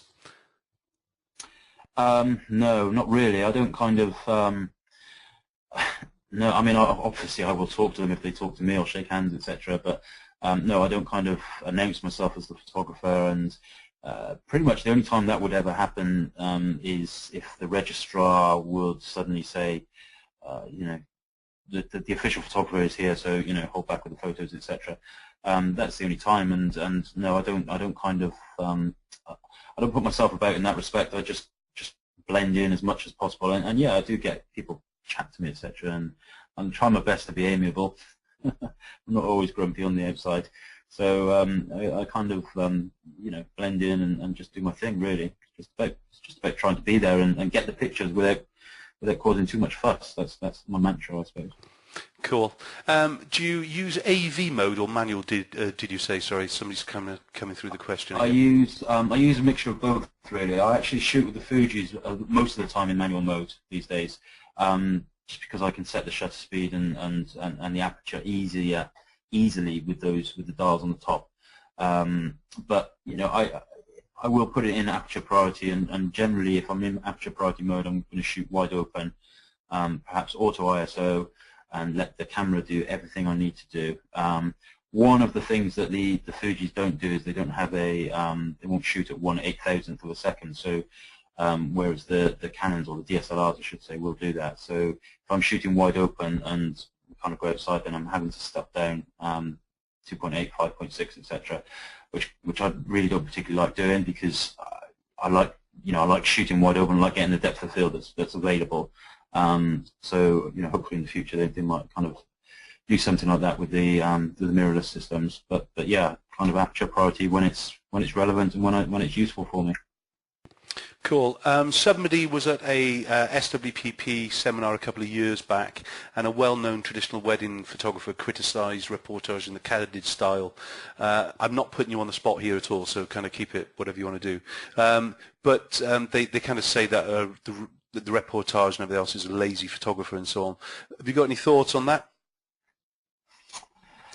No, not really. I don't kind of. No, I mean, obviously I will talk to them if they talk to me or shake hands, etc. But no, I don't kind of announce myself as the photographer. And pretty much the only time that would ever happen is if the registrar would suddenly say, you know, the official photographer is here, so you know, hold back with the photos, etc. That's the only time. And no, I don't kind of. I don't put myself about in that respect. I just blend in as much as possible. And yeah, I do get people chat to me, etc. And I'm trying my best to be amiable. I'm not always grumpy on the outside. So I kind of you know, blend in and just do my thing, really. It's just about trying to be there and get the pictures without causing too much fuss. That's my mantra, I suppose. Cool. Do you use AV mode or manual? Did you say? Sorry, somebody's coming through the question. I use a mixture of both, really. I actually shoot with the Fujis most of the time in manual mode these days, just because I can set the shutter speed and the aperture easily with the dials on the top. But you know, I will put it in aperture priority, and generally, if I'm in aperture priority mode, I'm going to shoot wide open, perhaps auto ISO, and let the camera do everything I need to do. One of the things that the Fujis don't do is they don't have a they won't shoot at 1/8000th of a second. So whereas the Canons or the DSLRs, I should say, will do that. So if I'm shooting wide open and kind of go outside, then I'm having to step down 2.8, 5.6, etc. Which I really don't particularly like doing, because I like shooting wide open, I like getting the depth of field that's available. So you know, hopefully in the future they might kind of do something like that with the mirrorless systems. But yeah, kind of aperture priority when it's relevant and when it's useful for me. Cool. Somebody was at a SWPP seminar a couple of years back, and a well-known traditional wedding photographer criticised reportage in the candid style. I'm not putting you on the spot here at all, so kind of keep it whatever you want to do. But they kind of say that the reportage and everything else is a lazy photographer and so on. Have you got any thoughts on that?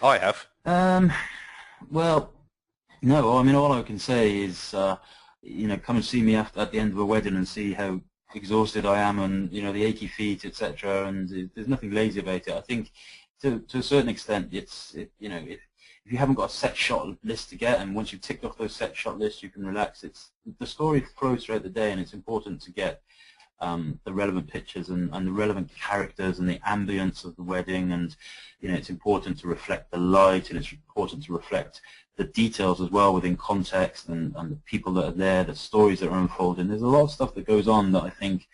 I have. Well, no. I mean, all I can say is, you know, come and see me at the end of a wedding and see how exhausted I am, and you know, the achy feet, etc. And there's nothing lazy about it. I think to a certain extent, you know, if you haven't got a set shot list to get, and once you've ticked off those set shot lists, you can relax. The story flows throughout the day, and it's important to get the relevant pictures and the relevant characters and the ambience of the wedding, and you know, it's important to reflect the light, and it's important to reflect the details as well within context, and the people that are there, the stories that are unfolding. There's a lot of stuff that goes on that I think,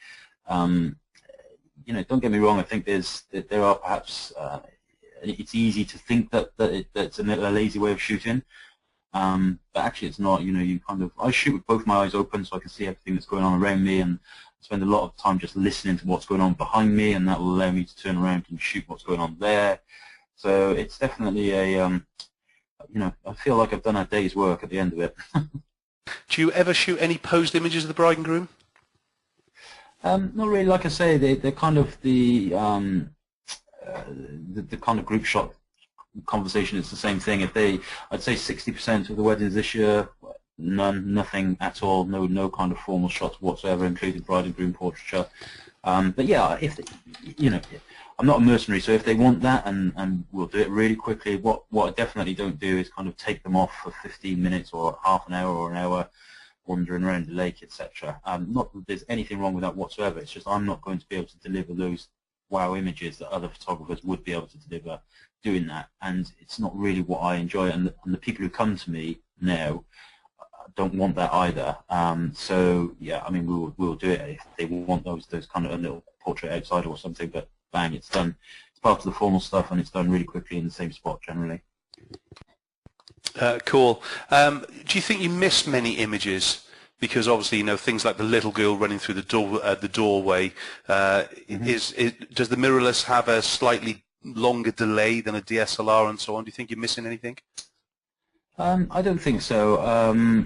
you know, don't get me wrong, I think there are perhaps, it's easy to think that it's a lazy way of shooting, but actually it's not. You know, I shoot with both my eyes open so I can see everything that's going on around me, and spend a lot of time just listening to what's going on behind me, and that will allow me to turn around and shoot what's going on there. So it's definitely a, you know, I feel like I've done a day's work at the end of it. Do you ever shoot any posed images of the bride and groom? Not really. Like I say, they're kind of the kind of group shot conversation. It's the same thing. I'd say 60% of the weddings this year, nothing at all, no kind of formal shots whatsoever, including bride and groom portraiture. But yeah, you know, I'm not a mercenary, so if they want that, and we'll do it really quickly. What I definitely don't do is kind of take them off for 15 minutes or half an hour or an hour wandering around the lake, etc. Not that there's anything wrong with that whatsoever. It's just I'm not going to be able to deliver those wow images that other photographers would be able to deliver doing that, and it's not really what I enjoy. And the people who come to me now don't want that either. So yeah, I mean, we'll do it if they want those kind of a little portrait outside or something. But bang, it's done. It's part of the formal stuff, and it's done really quickly in the same spot generally. Cool. Do you think you miss many images? Because obviously, things like the little girl running through the doorway. Does the mirrorless have a slightly longer delay than a DSLR and so on? Do you think you're missing anything? I don't think so.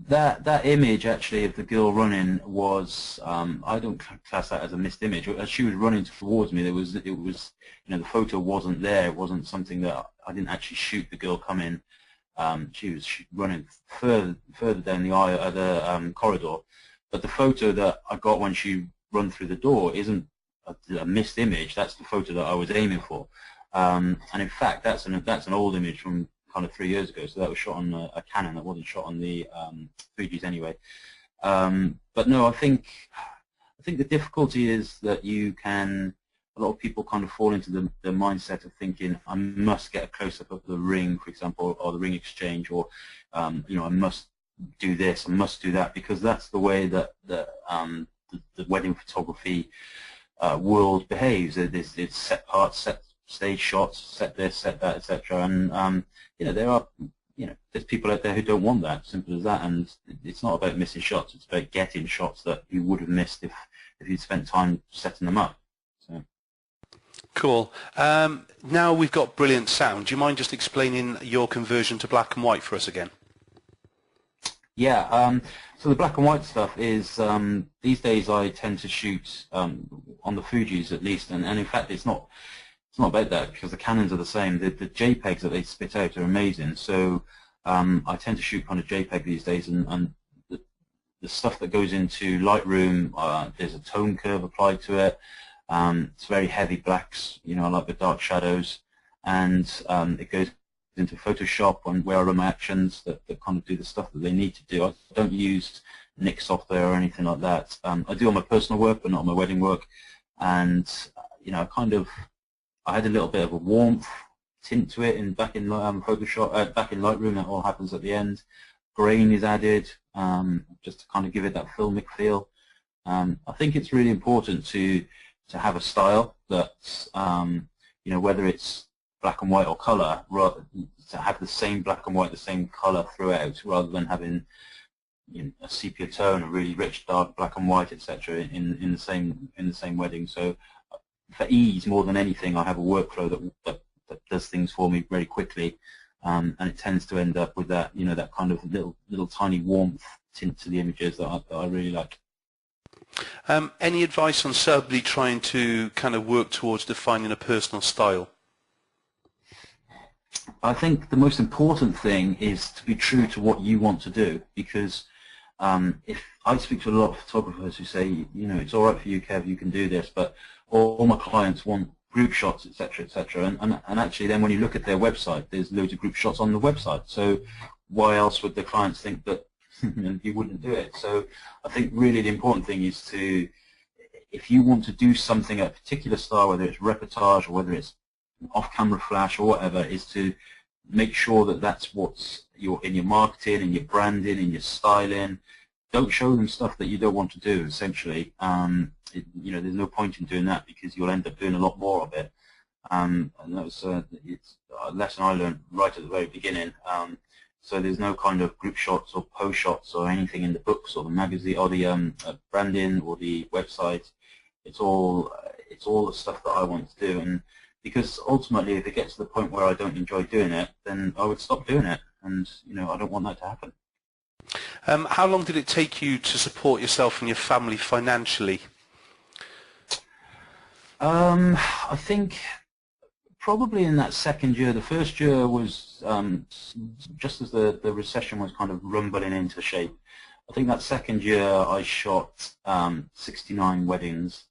That image actually of the girl running was, I don't class that as a missed image. As she was running towards me, it was the photo wasn't there. It wasn't something that I didn't actually shoot the girl come in. She was running further down the aisle, the corridor. But the photo that I got when she run through the door isn't a missed image. That's the photo that I was aiming for. And in fact, that's an old image from kind of 3 years ago. So that was shot on a Canon. That wasn't shot on the Fuji's anyway. But no, I think the difficulty is that a lot of people kind of fall into the mindset of thinking, I must get a close-up of the ring, for example, or the ring exchange, or I must do this, I must do that, because that's the way that the wedding photography world behaves. It's set parts, set stage shots, set this, set that, etc. And there's people out there who don't want that. Simple as that. And it's not about missing shots. It's about getting shots that you would have missed if you'd spent time setting them up. So. Cool. Now we've got brilliant sound. Do you mind just explaining your conversion to black and white for us again? Yeah. So the black and white stuff is these days I tend to shoot on the Fujis at least, and in fact it's not about that, because the Canons are the same. The JPEGs that they spit out are amazing. So I tend to shoot kind of JPEG these days, and the stuff that goes into Lightroom, there's a tone curve applied to it. It's very heavy blacks, I like the dark shadows, and it goes into Photoshop and where I run my actions that kind of do the stuff that they need to do. I don't use Nik software or anything like that. I do on my personal work, but not on my wedding work. And I had a little bit of a warmth tint to it back in Photoshop, back in Lightroom. That all happens at the end. Grain is added just to kind of give it that filmic feel. I think it's really important to have a style that's, whether it's black and white or color, to have the same black and white, the same color throughout, rather than having a sepia tone, a really rich dark black and white, etc. in the same wedding. So for ease more than anything, I have a workflow that does things for me very quickly, and it tends to end up with that that kind of little tiny warmth tint to the images that I really like. Any advice on subtly trying to kind of work towards defining a personal style? I think the most important thing is to be true to what you want to do, because if I speak to a lot of photographers who say, it's all right for you, Kev, you can do this, but all my clients want group shots, etc., etc. And actually, then when you look at their website, there's loads of group shots on the website. So why else would the clients think that you wouldn't do it? So I think really the important thing is if you want to do something, a particular style, whether it's reportage or whether it's off-camera flash or whatever, is to make sure that that's what's in your marketing and your branding and your styling. Don't show them stuff that you don't want to do, essentially. There's no point in doing that, because you'll end up doing a lot more of it. And that was it's a lesson I learned right at the very beginning. So there's no kind of group shots or pose shots or anything in the books or the magazine or the branding or the website. It's all the stuff that I want to do, and because ultimately, if it gets to the point where I don't enjoy doing it, then I would stop doing it, and I don't want that to happen. How long did it take you to support yourself and your family financially? I think probably in that second year. The first year was just as the recession was kind of rumbling into shape. I think that second year I shot 69 weddings,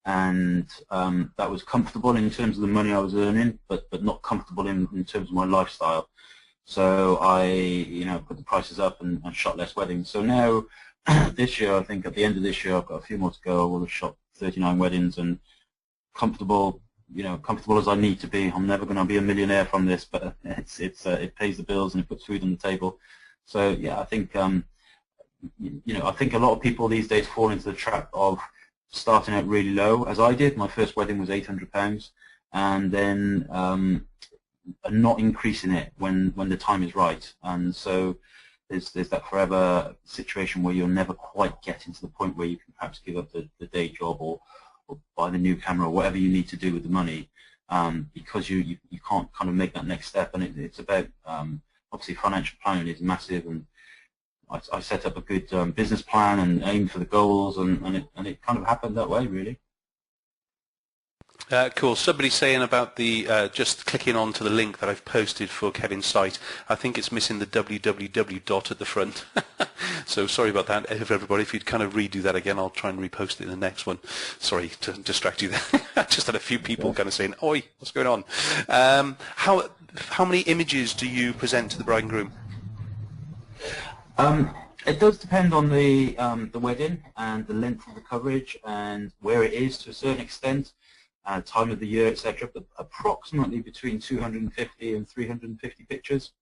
and that was comfortable in terms of the money I was earning, but not comfortable in terms of my lifestyle. So I put the prices up and shot less weddings. So now this year, I think at the end of this year, I've got a few more to go. I will have shot 39 weddings, and comfortable as I need to be. I'm never going to be a millionaire from this, but it pays the bills and it puts food on the table. So yeah, I think I think a lot of people these days fall into the trap of starting out really low, as I did. My first wedding was £800, and then not increasing it when the time is right. And so there's that forever situation where you'll never quite get into the point where you can perhaps give up the day job or buy the new camera or whatever you need to do with the money, because you can't kind of make that next step. And it's about, obviously financial planning is massive, and I set up a good business plan and aimed for the goals, and it kind of happened that way, really. Cool. Somebody's saying about the just clicking on to the link that I've posted for Kevin's site. I think it's missing the www dot at the front. So sorry about that, everybody. If you'd kind of redo that again, I'll try and repost it in the next one. Sorry to distract you there. I just had a few people kind of saying, "Oi, what's going on?" How many images do you present to the bride and groom? It does depend on the wedding and the length of the coverage and where it is to a certain extent. Time of the year, etc., but approximately between 250 and 350 pictures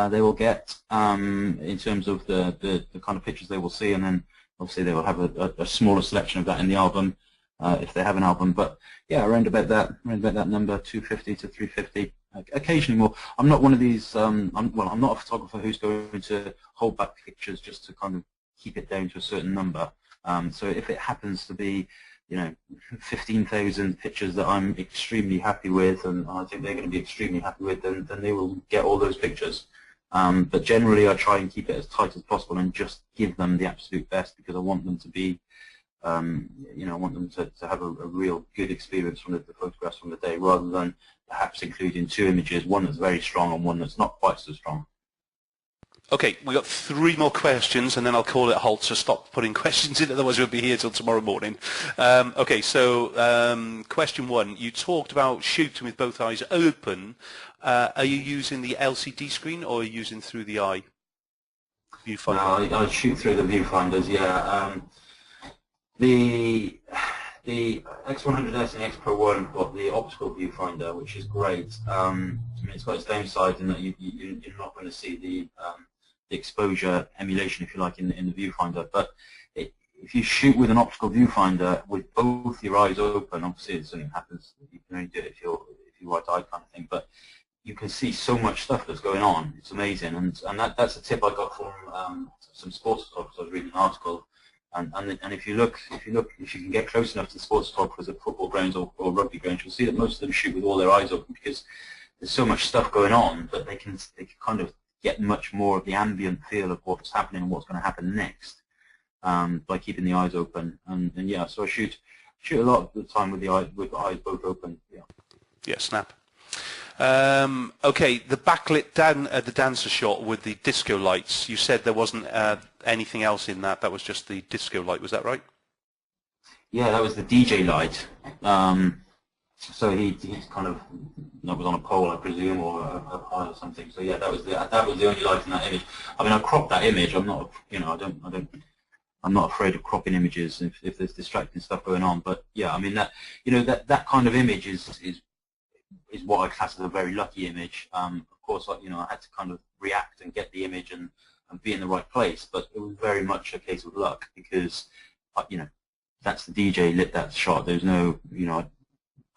they will get in terms of the kind of pictures they will see, and then obviously they will have a smaller selection of that in the album if they have an album. But yeah, around about that number, 250 to 350. Occasionally more. I'm not one of these. I'm not a photographer who's going to hold back pictures just to kind of keep it down to a certain number. So if it happens to be 15,000 pictures that I'm extremely happy with, and I think they're going to be extremely happy with, then they will get all those pictures. But generally I try and keep it as tight as possible and just give them the absolute best, because I want them to be, I want them to have a real good experience from the photographs from the day, rather than perhaps including two images, one that's very strong and one that's not quite so strong. Okay, we've got 3 more questions, and then I'll call it a halt, so stop putting questions in, otherwise we'll be here till tomorrow morning. Okay, so question 1, you talked about shooting with both eyes open. Are you using the LCD screen, or are you using through the eye viewfinder? No, I shoot through the viewfinders, yeah. The X100S and the X Pro 1 have got the optical viewfinder, which is great. I mean, it's got its downside in that you're not going to see the exposure emulation, if you like, in the viewfinder. But if you shoot with an optical viewfinder with both your eyes open, obviously it only happens, you can only do it if you're right-eye kind of thing, but you can see so much stuff that's going on. It's amazing, and that's a tip I got from some sports photographers. I was reading an article. And if you can get close enough to the sports photographers at football grounds or rugby grounds, you'll see that most of them shoot with all their eyes open, because there's so much stuff going on that they can kind of get much more of the ambient feel of what's happening and what's going to happen next by keeping the eyes open. And yeah, so I shoot a lot of the time with the eyes both open. Yeah. Yeah, snap. Okay, the backlit the dancer shot with the disco lights. You said there wasn't anything else in that. That was just the disco light. Was that right? Yeah, that was the DJ light. So he's kind of, that was on a pole, I presume, or a pile or something. So yeah, that was the only light in that image. I mean, I cropped that image. I'm not, I'm not afraid of cropping images if there's distracting stuff going on. But yeah, I mean that kind of image is what I class as a very lucky image. Of course, I had to kind of react and get the image and be in the right place, but it was very much a case of luck, because that's the DJ lit that shot. There's no,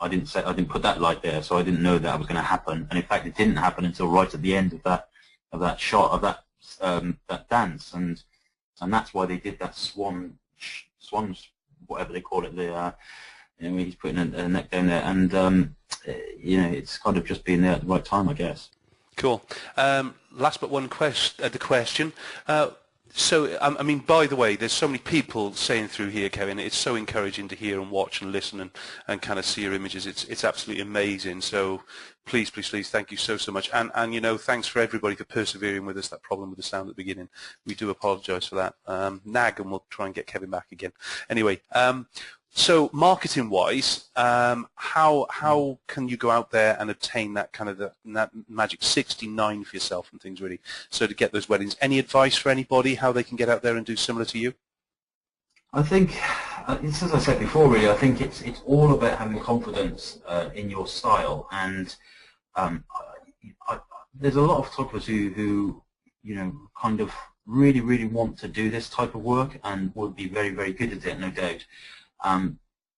I didn't put that light there, so I didn't know that was going to happen. And in fact, it didn't happen until right at the end of that shot of that dance, and that's why they did that swans, whatever they call it. He's putting a neck down there, and it's kind of just being there at the right time, I guess. Cool. Last but one question. So, I mean, by the way, there's so many people saying through here, Kevin, it's so encouraging to hear and watch and listen and kind of see your images. It's absolutely amazing. So please, thank you so much. And thanks for everybody for persevering with us, that problem with the sound at the beginning. We do apologize for that. Nag, and we'll try and get Kevin back again. Anyway, so marketing-wise, how can you go out there and obtain that kind of that magic 69 for yourself and things, really? So to get those weddings, any advice for anybody how they can get out there and do similar to you? I think it's, as I said before, really. I think it's all about having confidence in your style, and there's a lot of photographers who kind of really want to do this type of work and would be very good at it, no doubt.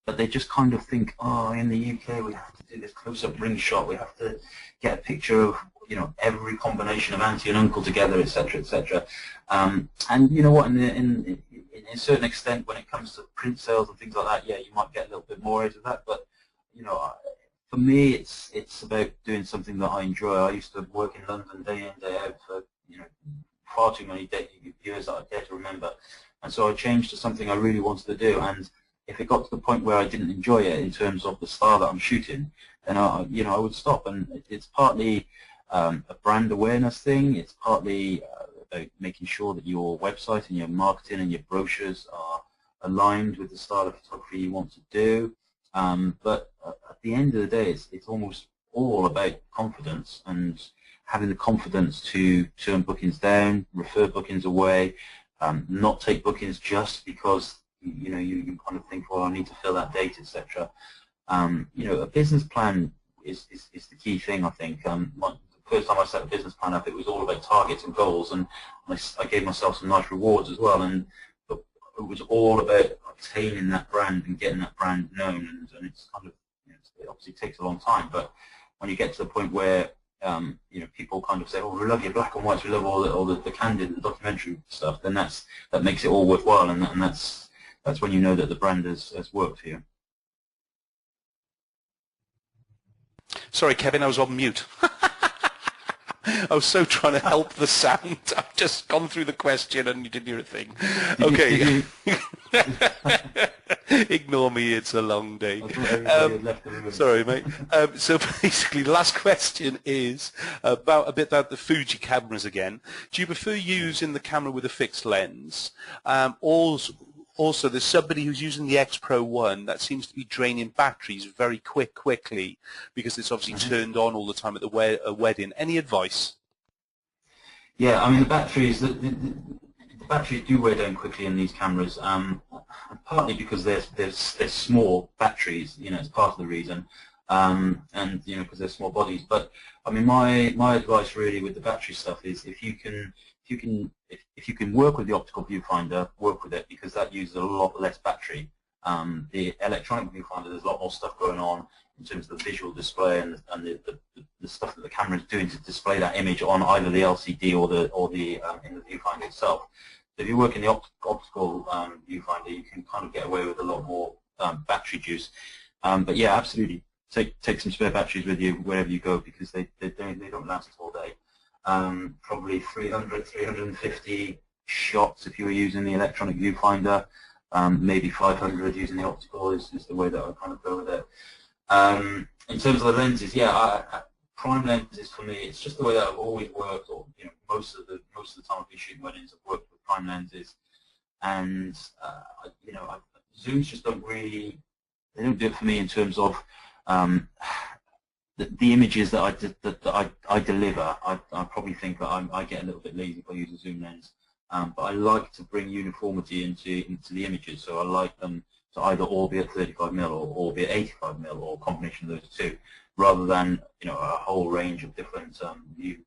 but they just kind of think, oh, in the UK we have to do this close-up ring shot, we have to get a picture of, you know, every combination of auntie and uncle together, etc., etc. And you know what, in a certain extent, when it comes to print sales and things like that, yeah, you might get a little bit more out of that, but you know, for me, it's about doing something that I enjoy. I used to work in London day in, day out for, you know, far too many years that I dare to remember, and so I changed to something I really wanted to do. And if it got to the point where I didn't enjoy it in terms of the style that I'm shooting, then you know, I would stop. And it's partly a brand awareness thing. It's partly about making sure that your website and your marketing and your brochures are aligned with the style of photography you want to do. But at the end of the day, it's almost all about confidence and having the confidence to turn bookings down, refer bookings away, not take bookings just because you know you kind of think, well, I need to fill that date, etc. You know, a business plan is the key thing, I think. The first time I set a business plan up, it was all about targets and goals, and I gave myself some nice rewards as well. And it was all about obtaining that brand and getting that brand known, and it's kind of, you know, it obviously takes a long time, but when you get to the point where you know, people kind of say, oh, we love your black and whites, we love all the candid and documentary stuff, then that makes it all worthwhile, and that's when you know that the brand has worked for you. Sorry, Kevin, I was on mute. I was so trying to help the sound. I've just gone through the question and you didn't hear a thing. Okay. Ignore me, it's a long day. Sorry, mate. So basically, the last question is about the Fuji cameras again. Do you prefer using the camera with a fixed lens? Also, there's somebody who's using the X Pro 1 that seems to be draining batteries very quickly because it's obviously turned on all the time at the wedding. Any advice? Yeah, I mean, the batteries do wear down quickly in these cameras, partly because they're small batteries. You know, it's part of the reason, and you know, because they're small bodies. But I mean, my advice really with the battery stuff is if you can work with the optical viewfinder, work with it, because that uses a lot less battery. The electronic viewfinder, there's a lot more stuff going on in terms of the visual display and the stuff that the camera is doing to display that image on either the LCD or the in the viewfinder itself. So if you work in the optical viewfinder, you can kind of get away with a lot more battery juice. But yeah, absolutely, take some spare batteries with you wherever you go, because they don't last all day. Probably 300, 350 shots if you were using the electronic viewfinder, maybe 500 using the optical is the way that I kind of go with it. In terms of the lenses, yeah, prime lenses for me, it's just the way that I've always worked, or you know, most of the time I've been shooting weddings, I've worked with prime lenses, and you know, zooms just don't do it for me in terms of the images that I deliver. I probably think that I get a little bit lazy if I use a zoom lens, but I like to bring uniformity into the images. So I like them to either all be at 35mm or all be at 85mm, or a combination of those two, rather than, you know, a whole range of different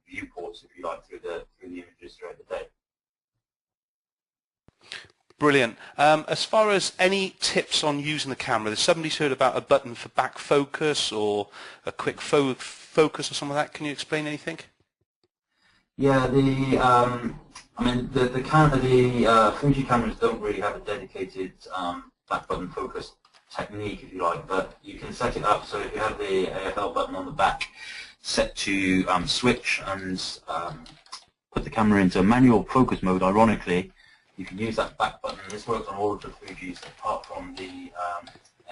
viewports, if you like, through the images throughout the day. Brilliant. As far as any tips on using the camera, there's somebody's heard about a button for back focus or a quick focus or something like that. Can you explain anything? Yeah, I mean, the Fuji cameras don't really have a dedicated back button focus technique, if you like, but you can set it up so if you have the AFL button on the back set to switch and put the camera into manual focus mode, ironically, you can use that back button. This works on all of the Fujis apart from the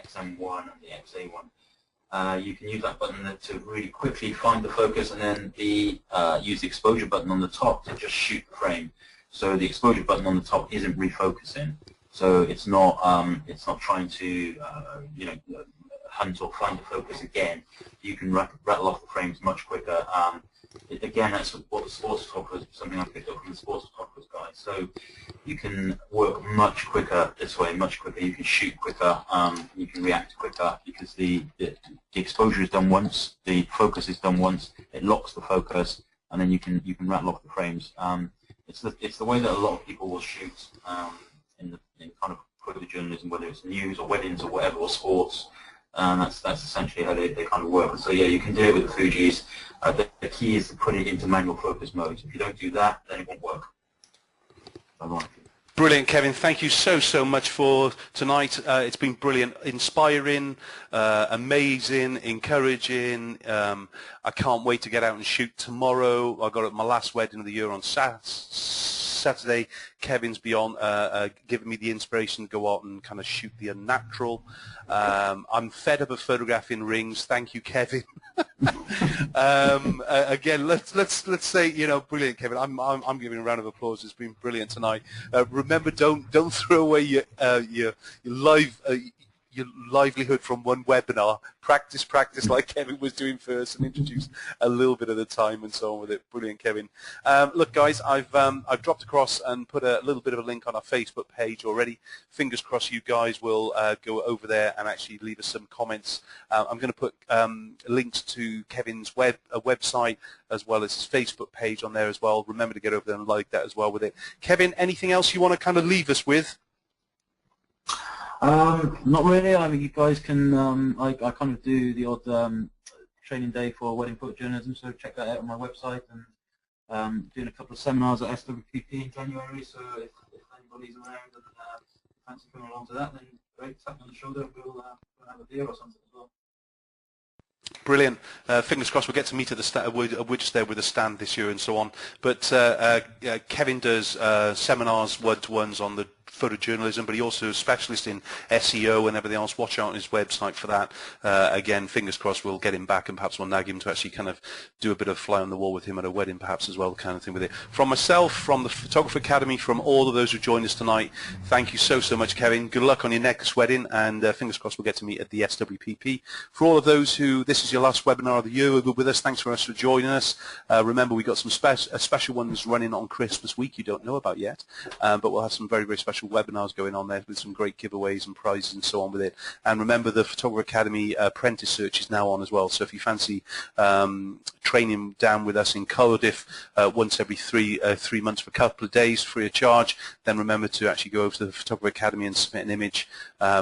XM1 and the XA1. You can use that button to really quickly find the focus, and then use the exposure button on the top to just shoot the frame. So the exposure button on the top isn't refocusing. So it's not trying to you know, hunt or find the focus again. You can rattle off the frames much quicker. Again, that's what the sports photographers, something I picked up from the sports photographers guide. So you can work much quicker this way, much quicker. You can shoot quicker, you can react quicker, because the exposure is done once, the focus is done once, it locks the focus, and then you can rattle off the frames. It's the way that a lot of people will shoot in kind of photojournalism, whether it's news or weddings or whatever, or sports. That's essentially how they kind of work. And so yeah, you can do it with the Fujis. The key is to put it into manual focus mode. If you don't do that, then it won't work. Brilliant, Kevin. Thank you so much for tonight. It's been brilliant, inspiring, amazing, encouraging. I can't wait to get out and shoot tomorrow. I got my last wedding of the year on Saturday. Kevin's beyond giving me the inspiration to go out and kind of shoot the unnatural. I'm fed up of photographing rings. Thank you, Kevin. Again, let's say, you know, brilliant, Kevin. I'm giving a round of applause. It's been brilliant tonight. Remember, don't throw away your livelihood from one webinar. Practice like Kevin was doing first, and introduce a little bit at a time and so on with it. Brilliant, Kevin. Look, guys, I've dropped across and put a little bit of a link on our Facebook page already. Fingers crossed you guys will go over there and actually leave us some comments. I'm going to put links to Kevin's website as well as his Facebook page on there as well. Remember to get over there and like that as well with it. Kevin, anything else you want to kind of leave us with? Not really. I mean, you guys can. I kind of do the odd training day for wedding photojournalism, so check that out on my website. And doing a couple of seminars at SWPP in January. So if anybody's around and fancy coming along to that, then great. Tap me on the shoulder, and we'll have a beer or something as well. Brilliant. Fingers crossed we'll get to meet at the we're just there with the stand this year and so on. But Kevin does seminars, one-to-ones on the photojournalism, but he also is a specialist in SEO and everything else. Watch out on his website for that. Again, fingers crossed we'll get him back and perhaps we'll nag him to actually kind of do a bit of fly on the wall with him at a wedding perhaps as well, kind of thing with it. From myself, from the Photographer Academy, from all of those who joined us tonight, thank you so much, Kevin. Good luck on your next wedding, and fingers crossed we'll get to meet at the SWPP. For all of those who, this is your last webinar of the year with us, thanks very much for joining us. Remember, we've got some special ones running on Christmas week you don't know about yet, but we'll have some very special webinars going on there with some great giveaways and prizes and so on with it. And remember, the Photographer Academy apprentice search is now on as well, so if you fancy training down with us in Cardiff once every three months for a couple of days free of charge, then remember to actually go over to the Photographer Academy and submit an image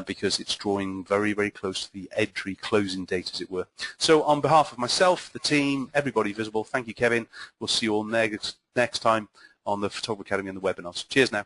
because it's drawing very close to the entry closing date, as it were. So on behalf of myself, the team, everybody visible, thank you, Kevin. We'll see you all next time on the Photographer Academy and the webinars. Cheers now.